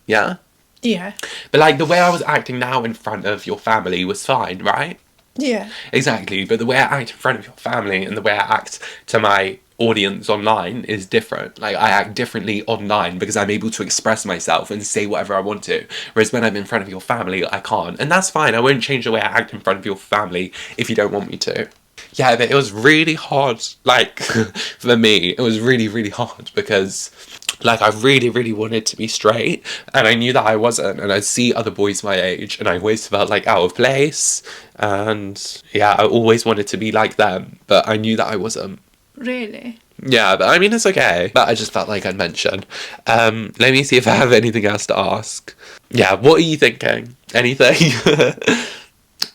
Yeah? Yeah. But like the way I was acting now in front of your family was fine, right? Yeah. Exactly. But the way I act in front of your family and the way I act to my audience online is different. Like I act differently online because I'm able to express myself and say whatever I want to, whereas when I'm in front of your family I can't, and that's fine. I won't change the way I act in front of your family if you don't want me to. Yeah, but it was really hard, like for me it was really, really hard because like I really, really wanted to be straight and I knew that I wasn't, and I'd see other boys my age and I always felt like out of place, and yeah, I always wanted to be like them, but I knew that I wasn't. Really? Yeah, but I mean, it's okay. But I just felt like I'd mention. Let me see if I have anything else to ask. Yeah, what are you thinking? Anything?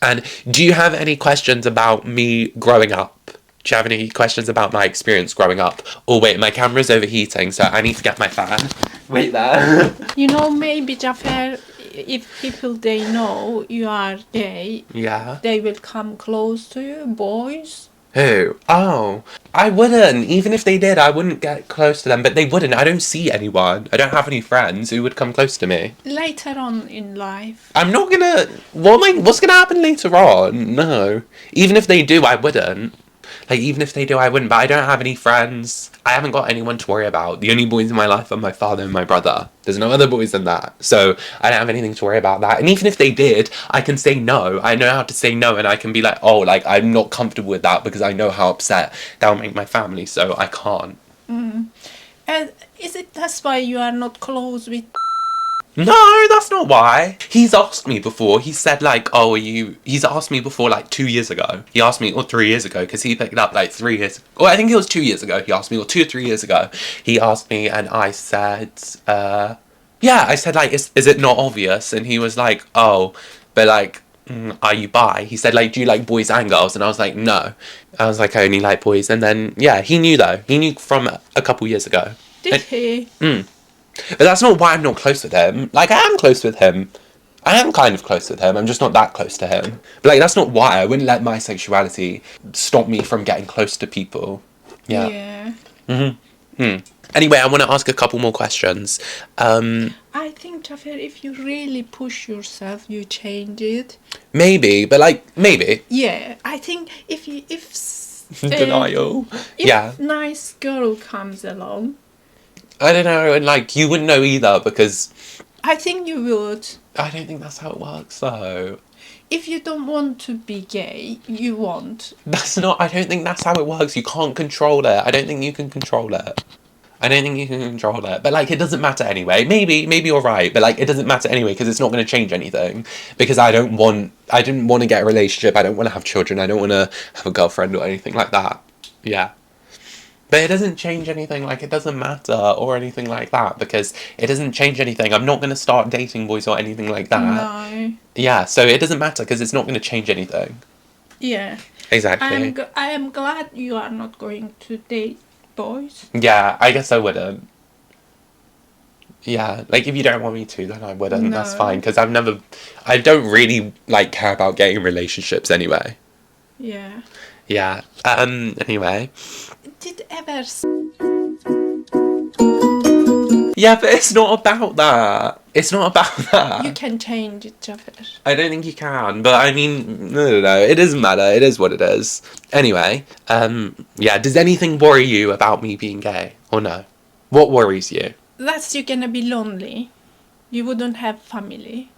And do you have any questions about me growing up? Do you have any questions about my experience growing up? Oh, wait, my camera's overheating, so I need to get my fan. Wait there. You know, maybe, Jafar, if people they know you are gay, Yeah. they will come close to you, boys. Who? Oh, I wouldn't. Even if they did, I wouldn't get close to them. But they wouldn't. I don't see anyone. I don't have any friends who would come close to me. Later on in life. I'm not gonna... What's gonna happen later on? No. Even if they do, I wouldn't. Like, even if they do, I wouldn't. But I don't have any friends. I haven't got anyone to worry about. The only boys in my life are my father and my brother. There's no other boys than that. So I don't have anything to worry about that. And even if they did, I can say no. I know how to say no, and I can be like, oh, like, I'm not comfortable with that because I know how upset that will make my family, so I can't. And that's why you are not close with... No, that's not why. He's asked me before. He said, like, oh, he's asked me before, like, 2 years ago. He asked me, or 3 years ago, because he picked up, like, 3 years... Well, I think it was 2 years ago he asked me, or 2 or 3 years ago. He asked me, and I said, yeah, I said, like, is it not obvious? And he was like, oh, but, like, are you bi? He said, like, do you like boys and girls? And I was like, no. I was like, I only like boys. And then, yeah, he knew, though. He knew from a couple years ago. Did he? But that's not why I'm not close with him. Like, I am close with him. I am kind of close with him. I'm just not that close to him. But, like, that's not why. I wouldn't let my sexuality stop me from getting close to people. Yeah. Anyway, I want to ask a couple more questions. I think, Jafar, if you really push yourself, you change it. Maybe, but, like, maybe. Yeah, I think if Denial. if nice girl comes along, I don't know, and, like, you wouldn't know either, because... I think you would. I don't think that's how it works, though. If you don't want to be gay, you won't. I don't think that's how it works. You can't control it. I don't think you can control it. But, like, it doesn't matter anyway. Maybe you're right, but, like, it doesn't matter anyway, because it's not going to change anything. Because I didn't want to get a relationship. I don't want to have children. I don't want to have a girlfriend or anything like that. Yeah. But it doesn't change anything, like, it doesn't matter or anything like that, because it doesn't change anything. I'm not going to start dating boys or anything like that. No. Yeah, so it doesn't matter, because it's not going to change anything. Yeah. Exactly. I am glad you are not going to date boys. Yeah, I guess I wouldn't. Yeah, like, if you don't want me to, then I wouldn't. No. That's fine, because I don't really, like, care about getting relationships anyway. Yeah. Yeah, anyway. Did ever... Yeah, but it's not about that. It's not about that. You can change it, Jafar. I don't think you can, but I mean, no. It doesn't matter. It is what it is. Anyway, yeah, does anything worry you about me being gay, or no? What worries you? That's you're gonna be lonely. You wouldn't have family.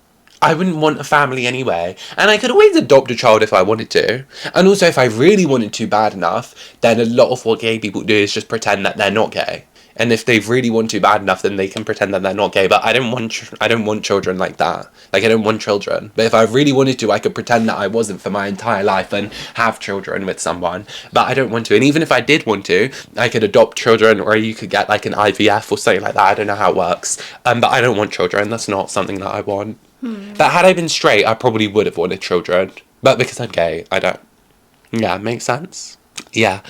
I wouldn't want a family anyway. And I could always adopt a child if I wanted to. And also, if I really wanted to bad enough, then a lot of what gay people do is just pretend that they're not gay. And if they really want to bad enough, then they can pretend that they're not gay. But I don't want children like that. Like, I don't want children. But if I really wanted to, I could pretend that I wasn't for my entire life and have children with someone. But I don't want to. And even if I did want to, I could adopt children, or you could get, like, an IVF or something like that. I don't know how it works. But I don't want children. That's not something that I want. But had I been straight, I probably would have wanted children. But because I'm gay, I don't. Yeah, makes sense. Yeah.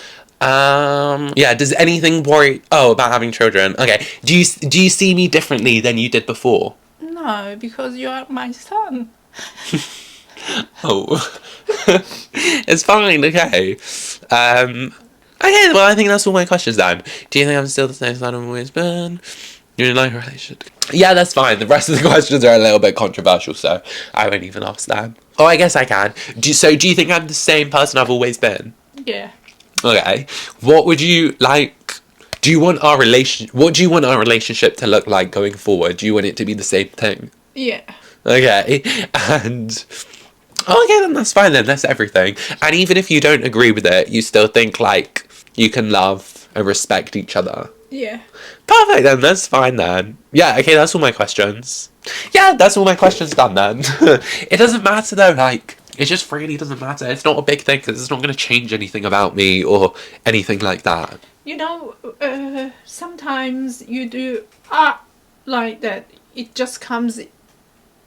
Yeah, does anything worry... Oh, about having children. Okay. Do you see me differently than you did before? No, because you are my son. Oh. It's fine, okay. Okay, well, I think that's all my questions then. Do you think I'm still the same son I've always been? You're in a relationship? Yeah, that's fine. The rest of the questions are a little bit controversial, so I won't even ask them. Oh, I guess I can. Do you think I'm the same person I've always been? Yeah. Okay. What would you like... What do you want our relationship to look like going forward? Do you want it to be the same thing? Yeah. Okay. And... Oh, okay, then that's fine then. That's everything. And even if you don't agree with it, you still think, like, you can love and respect each other. Yeah. Perfect then, that's fine then. Yeah, okay, that's all my questions. Yeah, that's all my questions done then. It doesn't matter though, like, it just really doesn't matter. It's not a big thing, because it's not going to change anything about me or anything like that. You know, sometimes you do like that. It just comes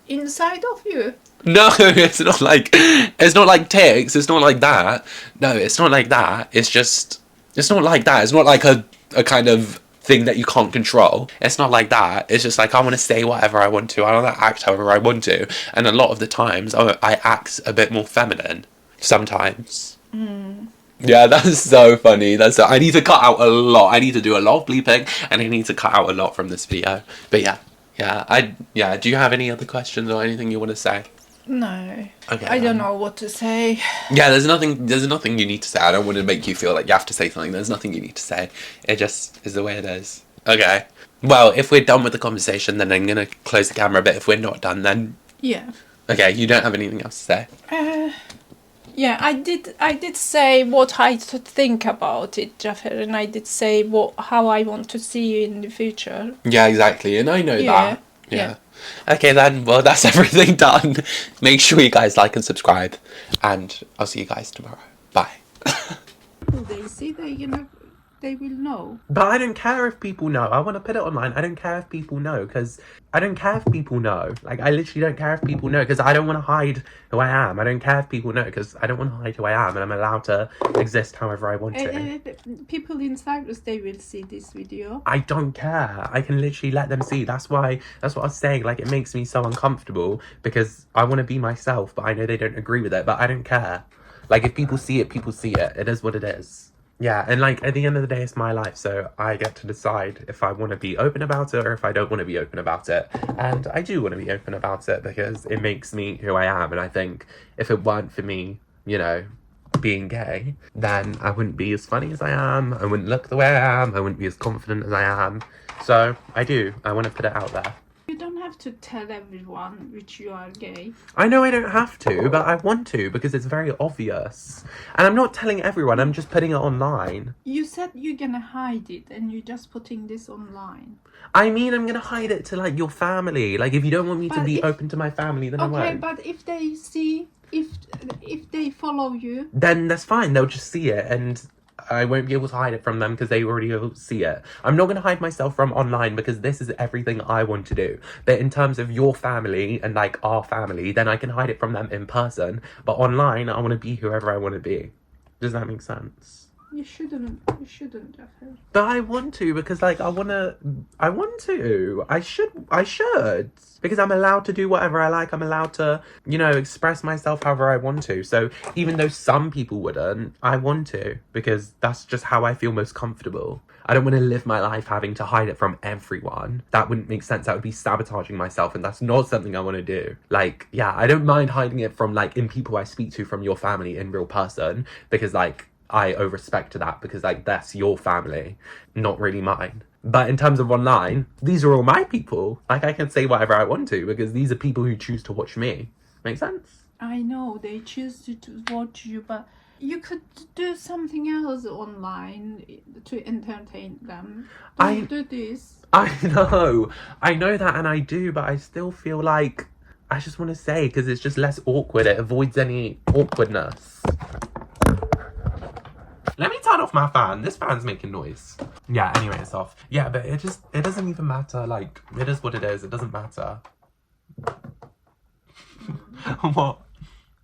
inside of you. No, it's not like tics, it's not like that. No, it's not like that. It's not like that. It's not like a kind of thing that you can't control. It's not like that. It's just like, I want to say whatever I want to. I want to act however I want to. And a lot of the times, I act a bit more feminine. Sometimes. Yeah, that's so funny. I need to cut out a lot. I need to do a lot of bleeping, and I need to cut out a lot from this video. But yeah. Do you have any other questions or anything you want to say? No. Okay, I don't know what to say. Yeah, there's nothing you need to say. I don't want to make you feel like you have to say something. There's nothing you need to say. It just is the way it is. Okay. Well, if we're done with the conversation, then I'm gonna close the camera. But if we're not done, then Yeah. okay, you don't have anything else to say. Yeah, I did say what I think about it, Jaffer, and I did say how I want to see you in the future. Yeah, exactly, and I know Yeah, that. Yeah. Okay then, well that's everything done. Make sure you guys like and subscribe, and I'll see you guys tomorrow. Bye. They see they will know. But I don't care if people know. I want to put it online. I don't care if people know, because I don't care if people know. Like, I literally don't care if people know, because I don't want to hide who I am. I don't care if people know, because I don't want to hide who I am, and I'm allowed to exist however I want to. People in Cyprus, they will see this video. I don't care. I can literally let them see. That's what I was saying. Like, it makes me so uncomfortable, because I want to be myself, but I know they don't agree with it, but I don't care. Like, if people see it, people see it. It is what it is. Yeah, and like at the end of the day, it's my life, so I get to decide if I want to be open about it or if I don't want to be open about it. And I do want to be open about it because it makes me who I am. And I think if it weren't for me, you know, being gay, then I wouldn't be as funny as I am. I wouldn't look the way I am. I wouldn't be as confident as I am. So I want to put it out there. You don't have to tell everyone which you are gay. I know I don't have to, but I want to because it's very obvious. And I'm not telling everyone, I'm just putting it online. You said you're gonna hide it and you're just putting this online. I mean, I'm gonna hide it to like your family. Like, if you don't want me to be open to my family, then I won't. Okay, but if they see, if they follow you, then that's fine. They'll just see it, and I won't be able to hide it from them because they already will see it. I'm not going to hide myself from online because this is everything I want to do. But in terms of your family and like our family, then I can hide it from them in person. But online, I want to be whoever I want to be. Does that make sense? You shouldn't, Jeffrey. But I want to because like I should. Because I'm allowed to do whatever I like. I'm allowed to, you know, express myself however I want to. So even though some people wouldn't, I want to. Because that's just how I feel most comfortable. I don't want to live my life having to hide it from everyone. That wouldn't make sense. That would be sabotaging myself. And that's not something I want to do. Like, yeah, I don't mind hiding it from like in people I speak to from your family in real person. Because like, I owe respect to that because like that's your family, not really mine. But in terms of online, these are all my people. Like, I can say whatever I want to because these are people who choose to watch me. Make sense? I know they choose to watch you, but you could do something else online to entertain them. Don't do this. I know that, and I do, but I still feel like I just want to say because it's just less awkward. It avoids any awkwardness. Let me turn off my fan. This fan's making noise. Yeah, anyway, it's off. Yeah, but it doesn't even matter. Like, it is what it is. It doesn't matter. What?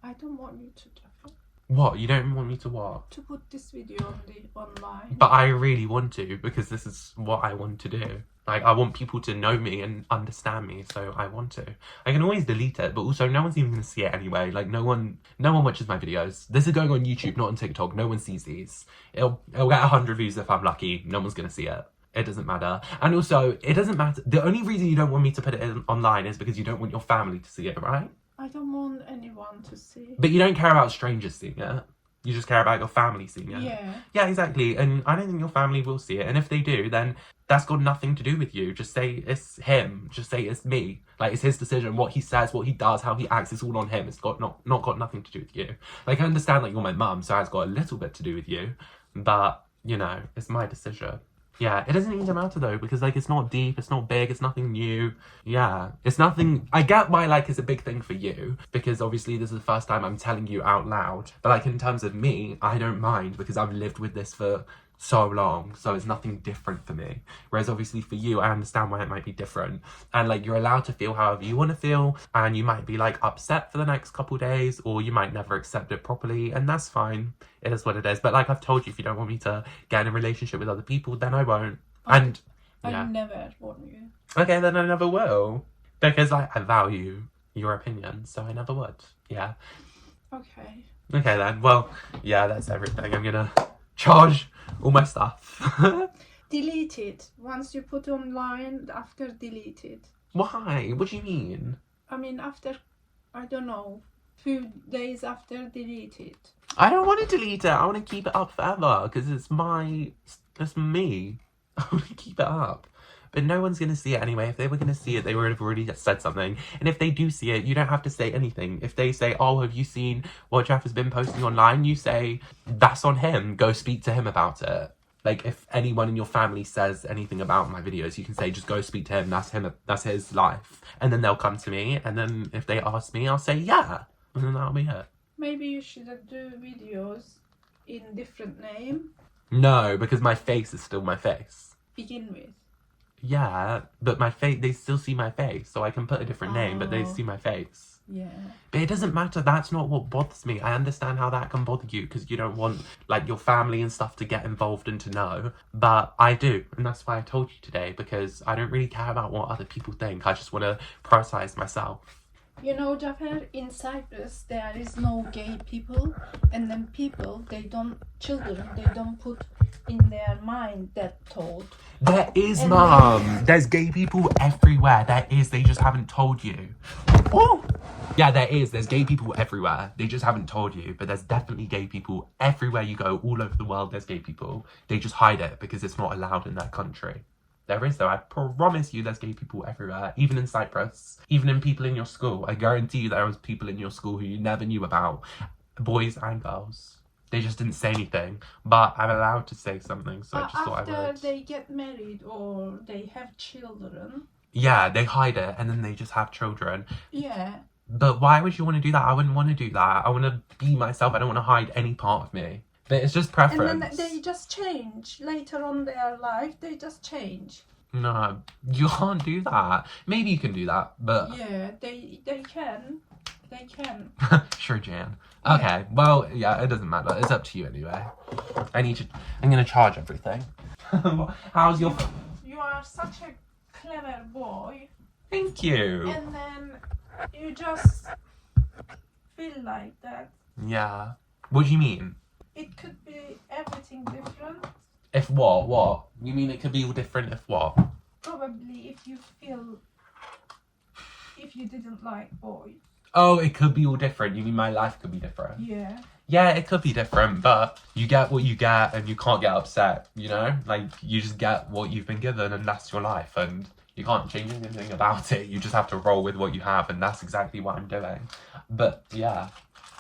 I don't want you to do it. What? You don't want me to what? To put this video online. But I really want to because this is what I want to do. Like, I want people to know me and understand me, so I want to. I can always delete it, but also no one's even going to see it anyway. Like, no one watches my videos. This is going on YouTube, not on TikTok. No one sees these. It'll get 100 views if I'm lucky. No one's going to see it. It doesn't matter. And also, it doesn't matter. The only reason you don't want me to put it online is because you don't want your family to see it, right? I don't want anyone to see. But you don't care about strangers seeing it. You just care about your family seeing it. Yeah. Yeah, exactly. And I don't think your family will see it. And if they do, then that's got nothing to do with you. Just say it's him. Just say it's me. Like, it's his decision. What he says, what he does, how he acts, it's all on him. It's got not got nothing to do with you. Like, I understand, like, you're my mum, so it's got a little bit to do with you. But, you know, it's my decision. Yeah, it doesn't even matter though, because like it's not deep, it's not big, it's nothing new. Yeah, it's nothing. I get why like it's a big thing for you, because obviously this is the first time I'm telling you out loud. But like in terms of me, I don't mind because I've lived with this for so long, so it's nothing different for me. Whereas obviously for you, I understand why it might be different. And like you're allowed to feel however you want to feel, and you might be like upset for the next couple days, or you might never accept it properly, and that's fine. It is what it is. But like I've told you, if you don't want me to get in a relationship with other people, then I won't. And yeah. I never want you. Okay, then I never will. Because I value your opinion, so I never would. Yeah. Okay. Okay then. Well, yeah, that's everything. I'm gonna charge all my stuff. Delete it. Once you put online, after delete it. Why? What do you mean? I mean, after I don't know, few days after delete it. I don't want to delete it. I want to keep it up forever because it's me. I want to keep it up. But no one's going to see it anyway. If they were going to see it, they would have already said something. And if they do see it, you don't have to say anything. If they say, oh, have you seen what Jeff has been posting online? You say, that's on him. Go speak to him about it. Like, if anyone in your family says anything about my videos, you can say, just go speak to him. That's him. That's his life. And then they'll come to me. And then if they ask me, I'll say, yeah. And then that'll be it. Maybe you should do videos in different name. No, because my face is still my face. Begin with. Yeah, but my face, they still see my face, so I can put a different name, but they see my face. Yeah. But it doesn't matter, that's not what bothers me. I understand how that can bother you, because you don't want, like, your family and stuff to get involved and to know. But I do, and that's why I told you today, because I don't really care about what other people think. I just want to prioritize myself. You know, Jafar, in Cyprus there is no gay people, and then children, they don't put in their mind that thought. There is, Mum. There's gay people everywhere. There is, they just haven't told you. Oh! Yeah, there is. There's gay people everywhere. They just haven't told you. But there's definitely gay people everywhere you go. All over the world, there's gay people. They just hide it because it's not allowed in their country. There is, though. I promise you there's gay people everywhere. Even in Cyprus. Even in people in your school. I guarantee you there was people in your school who you never knew about. Boys and girls. They just didn't say anything. But I'm allowed to say something, so I just thought I would. After they get married or they have children. Yeah, they hide it and then they just have children. Yeah. But why would you want to do that? I wouldn't want to do that. I want to be myself. I don't want to hide any part of me. But it's just preference. And then they just change. Later on their life, they just change. No, you can't do that. Maybe you can do that, but... Yeah, they can. They can. Sure, Jan. Okay, well, yeah, it doesn't matter. It's up to you anyway. I'm going to charge everything. How's your... You are such a clever boy. Thank you. And then you just feel like that. Yeah. What do you mean? It could be everything different. If what? What? You mean it could be all different if what? Probably if you didn't like boys. Oh, it could be all different. You mean my life could be different? Yeah. Yeah, it could be different, but you get what you get and you can't get upset, you know? Like, you just get what you've been given and that's your life and you can't change anything about it. You just have to roll with what you have and that's exactly what I'm doing. But, yeah.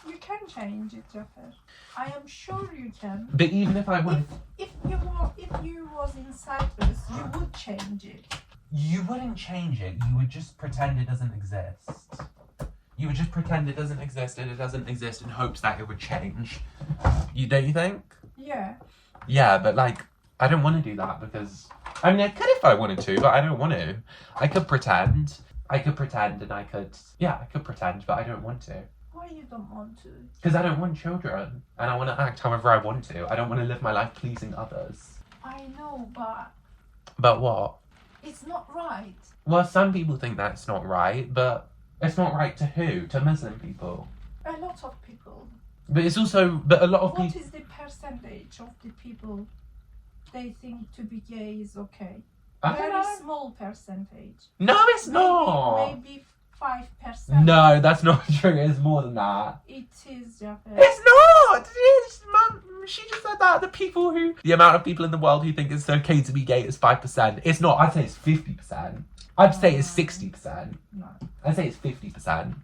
You can change it, Jafar. I am sure you can. But even if I would... If you was in Cyprus, you would change it. You wouldn't change it. You would just pretend it doesn't exist. You would just pretend it doesn't exist and it doesn't exist in hopes that it would change. Don't you think? Yeah. Yeah, but like, I don't want to do that because... I mean, I could if I wanted to, but I don't want to. I could pretend and I could... Yeah, I could pretend, but I don't want to. Why you don't want to? Because I don't want children. And I want to act however I want to. I don't want to live my life pleasing others. I know, but... But what? It's not right. Well, some people think that's not right, but... It's not right to who? To Muslim people? A lot of people. But it's also... But a lot of people... What is the percentage of the people they think to be gay is okay? I don't Very know. small percentage. No, it's not! Maybe 5%. No, that's not true. It's more than that. It is, Jafar. It's not! It's, Mum, she just said that. The amount of people in the world who think it's okay to be gay is 5%. It's not. I'd say it's 50%. I'd say it's 60%. No. I'd say it's 50%.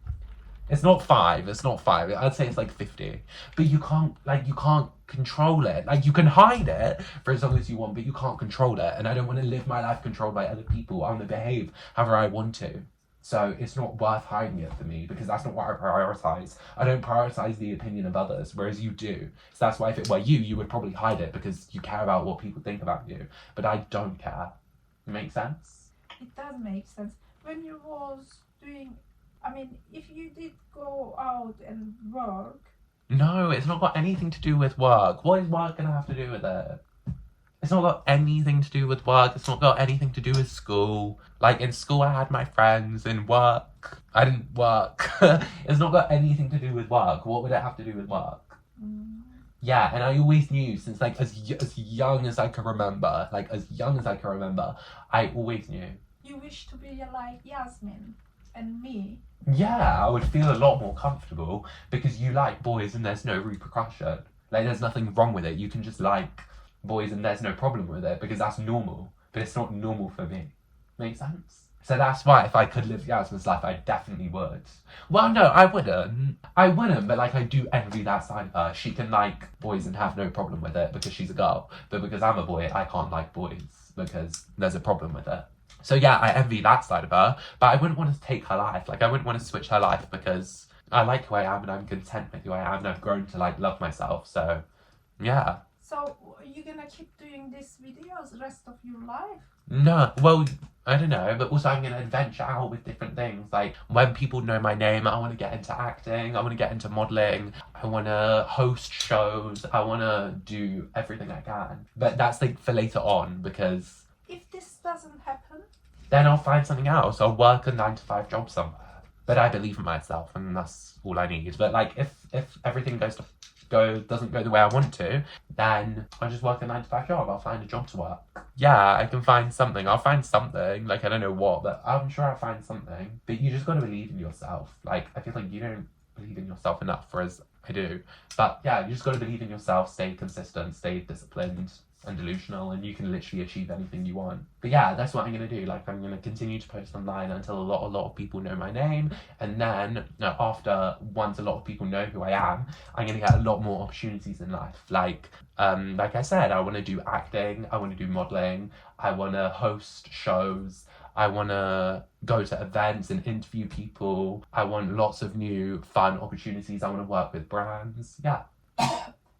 It's not 5. It's not 5. I'd say it's like 50. But you can't control it. Like, you can hide it for as long as you want, but you can't control it. And I don't want to live my life controlled by other people. I want to behave however I want to. So it's not worth hiding it for me because that's not what I prioritize. I don't prioritize the opinion of others, whereas you do. So that's why if it were you, you would probably hide it because you care about what people think about you. But I don't care. Make sense? It does make sense. When you was doing, I mean, if you did go out and work. No, it's not got anything to do with work. What is work going to have to do with it? It's not got anything to do with work. It's not got anything to do with school. Like, in school I had my friends. In work, I didn't work. It's not got anything to do with work. What would it have to do with work? Yeah, and I always knew since, like, as young as I can remember. I always knew. You wish to be like Yasmin. and me. Yeah, I would feel a lot more comfortable because you like boys and there's no repercussion. Like, there's nothing wrong with it. You can just like boys and there's no problem with it because that's normal. But it's not normal for me. Make sense? So that's why if I could live Yasmin's life, I definitely would. Well, no, I wouldn't. I wouldn't, but like I do envy that side of her. She can like boys and have no problem with it because she's a girl. But because I'm a boy, I can't like boys because there's a problem with it. So yeah, I envy that side of her, but I wouldn't want to take her life. Like I wouldn't want to switch her life because I like who I am and I'm content with who I am and I've grown to like love myself. So yeah. So are you gonna keep doing these videos the rest of your life? No, well, I don't know, but also I'm going to adventure out with different things. Like, when people know my name, I want to get into acting, I want to get into modelling, I want to host shows, I want to do everything I can. But that's like for later on, because If this doesn't happen, then I'll find something else. I'll work a 9-to-5 job somewhere. But I believe in myself, and that's all I need. But like, if everything doesn't go the way I want to, then I'll just work a 9-to-5 job. I'll find a job to work. Yeah, I can find something. I'll find something. Like, I don't know what, but I'm sure I'll find something. But you just gotta believe in yourself. Like, I feel like you don't believe in yourself enough, whereas I do. But yeah, you just gotta believe in yourself, stay consistent, stay disciplined and delusional, and you can literally achieve anything you want. But yeah, that's what I'm gonna do. Like, I'm gonna continue to post online until a lot of people know my name, and then once a lot of people know who I am, I'm gonna get a lot more opportunities in life. Like I said, I want to do acting, I want to do modeling, I want to host shows, I want to go to events and interview people, I want lots of new fun opportunities, I want to work with brands. Yeah.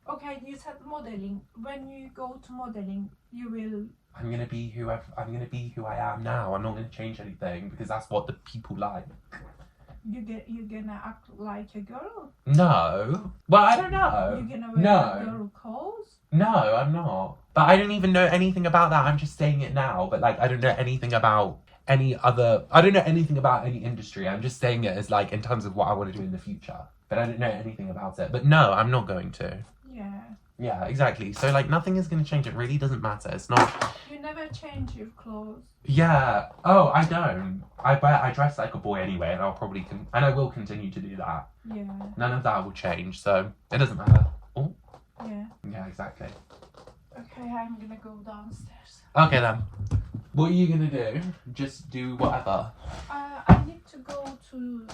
okay, you said modeling. When you go to modeling, you will. I'm gonna be who I am now. I'm not gonna change anything because that's what the people like. You're gonna act like a girl. No. Well, I don't know. You're gonna wear girl clothes. No, I'm not. But I don't even know anything about that. I'm just saying it now. But like, I don't know anything about I don't know anything about any industry. I'm just saying it as like in terms of what I want to do in the future. But I don't know anything about it. But no, I'm not going to. Yeah. Yeah, exactly. So like, nothing is going to change. It really doesn't matter. It's not. You never change your clothes. Yeah. Oh, I don't. I dress like a boy anyway, and and I will continue to do that. Yeah. None of that will change, so it doesn't matter. Oh. Yeah. Yeah, exactly. Okay, I'm gonna go downstairs. Okay then. What are you gonna do? Just do whatever. I need to go to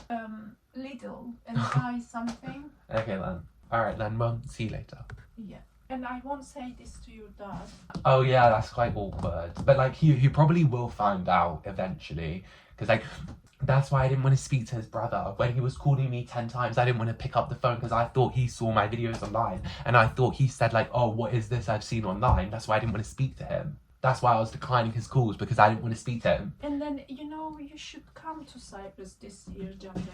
Lidl and buy something. Okay then. Alright then, well, see you later. Yeah. And I won't say this to your dad. Oh yeah, that's quite awkward. But like, he probably will find out eventually. Because like, that's why I didn't want to speak to his brother. When he was calling me 10 times, I didn't want to pick up the phone because I thought he saw my videos online. And I thought he said like, oh, what is this I've seen online? That's why I didn't want to speak to him. That's why I was declining his calls, because I didn't want to speak to him. And then, you should come to Cyprus this year, Jander.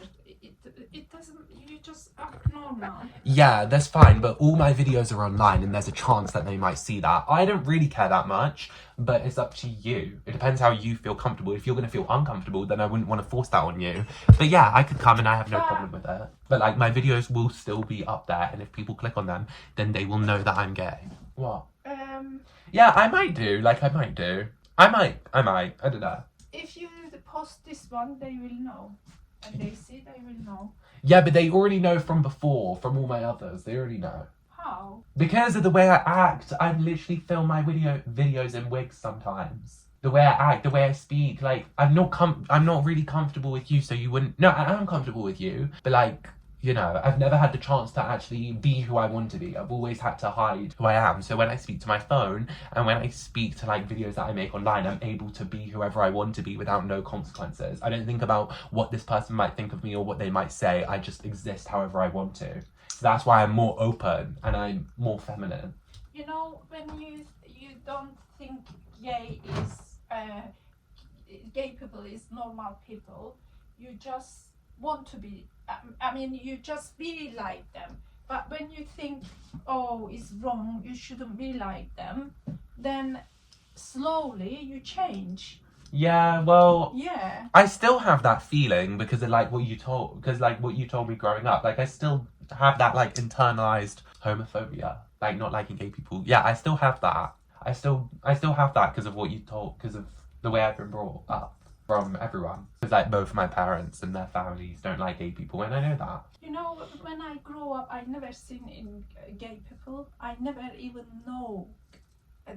It doesn't, you just act normal. Yeah, that's fine, but all my videos are online and there's a chance that they might see that. I don't really care that much, but it's up to you. It depends how you feel comfortable. If you're going to feel uncomfortable, then I wouldn't want to force that on you. But yeah, I could come and I have no problem with it. But like, my videos will still be up there, and if people click on them, then they will know that I'm gay. What? Yeah, I might do. I might. I don't know. If you post this one, they will know. And they see, they will know. Yeah, but they already know from before, from all my others. They already know. How? Because of the way I act. I literally film my videos in wigs sometimes. The way I act, the way I speak, like, I'm not really comfortable with you, so you wouldn't. No, I am comfortable with you, but like, I've never had the chance to actually be who I want to be. I've always had to hide who I am. So when I speak to my phone and when I speak to like videos that I make online, I'm able to be whoever I want to be without no consequences. I don't think about what this person might think of me or what they might say. I just exist however I want to. So that's why I'm more open and I'm more feminine. When you don't think gay people is normal people, you just want to be. You just be like them. But when you think, oh, it's wrong, you shouldn't be like them, then slowly you change. Yeah, well, yeah. I still have that feeling because of what you told me growing up. Like, I still have that like internalized homophobia, like not liking gay people. Yeah, I still have that. I still have that because of what you told, because of the way I've been brought up. from everyone. Because like both my parents and their families don't like gay people, and I know that. You know, when I grow up, I never seen in gay people. I never even know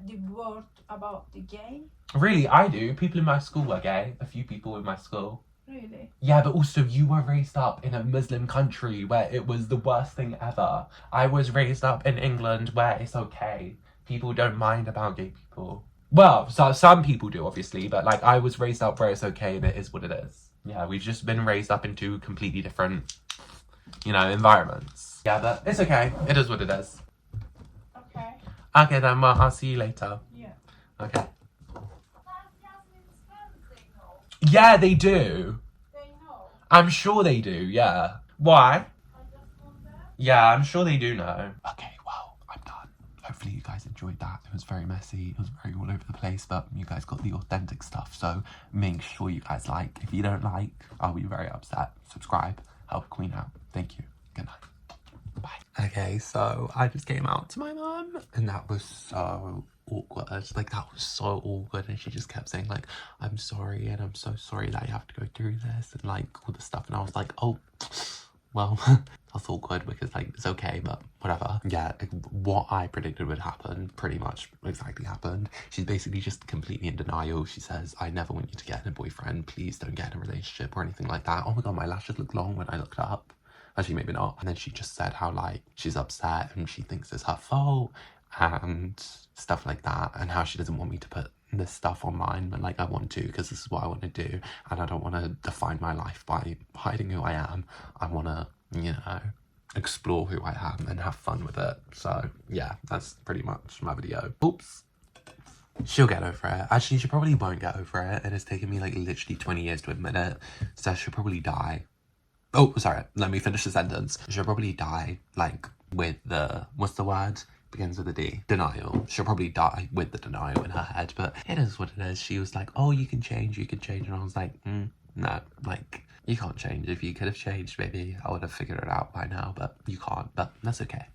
the word about the gay. Really, I do. People in my school were gay. A few people in my school. Really? Yeah, but also you were raised up in a Muslim country where it was the worst thing ever. I was raised up in England where it's okay. People don't mind about gay people. Well, so some people do, obviously, but like I was raised up where it's okay and it is what it is. Yeah, we've just been raised up in two completely different, you know, environments. Yeah, but it's okay. It is what it is. Okay. Okay then, well, I'll see you later. Yeah. Okay. Yeah, they do. They know. I'm sure they do, yeah. Why? Yeah, I'm sure they do know. Okay, well, I'm done. Hopefully you guys enjoyed that. It was very messy. It was very all over the place, but you guys got the authentic stuff, so make sure you guys like. If you don't like, I'll be very upset. Subscribe. Help Queen out. Thank you. Good night. Bye. Okay, so I just came out to my mum, and that was so awkward. Like, that was so awkward, and she just kept saying, like, I'm sorry, and I'm so sorry that you have to go through this, and, like, all this stuff, and I was like, oh, well, that's awkward, because, like, it's okay, but whatever. Yeah, what I predicted would happen pretty much exactly happened. She's basically just completely in denial. She says, I never want you to get in a boyfriend, please don't get in a relationship or anything like that. Oh my god, my lashes look long when I looked up. Actually, maybe not. And then she just said how, like, she's upset and she thinks it's her fault and stuff like that, and how she doesn't want me to put this stuff online, but, like, I want to, because this is what I want to do, and I don't want to define my life by hiding who I am. I want to, you know, explore who I am and have fun with it. So, yeah, that's pretty much my video. Oops. She'll get over it. Actually, she probably won't get over it, and it's taken me, like, literally 20 years to admit it, so she'll probably die. Oh, sorry, let me finish the sentence. She'll probably die, like, with the, what's the word? Begins with a D. Denial. She'll probably die with the denial in her head, but it is what it is. She was like, oh, you can change, and I was like, no, like, you can't change. If you could have changed, maybe I would have figured it out by now, but you can't, but that's okay.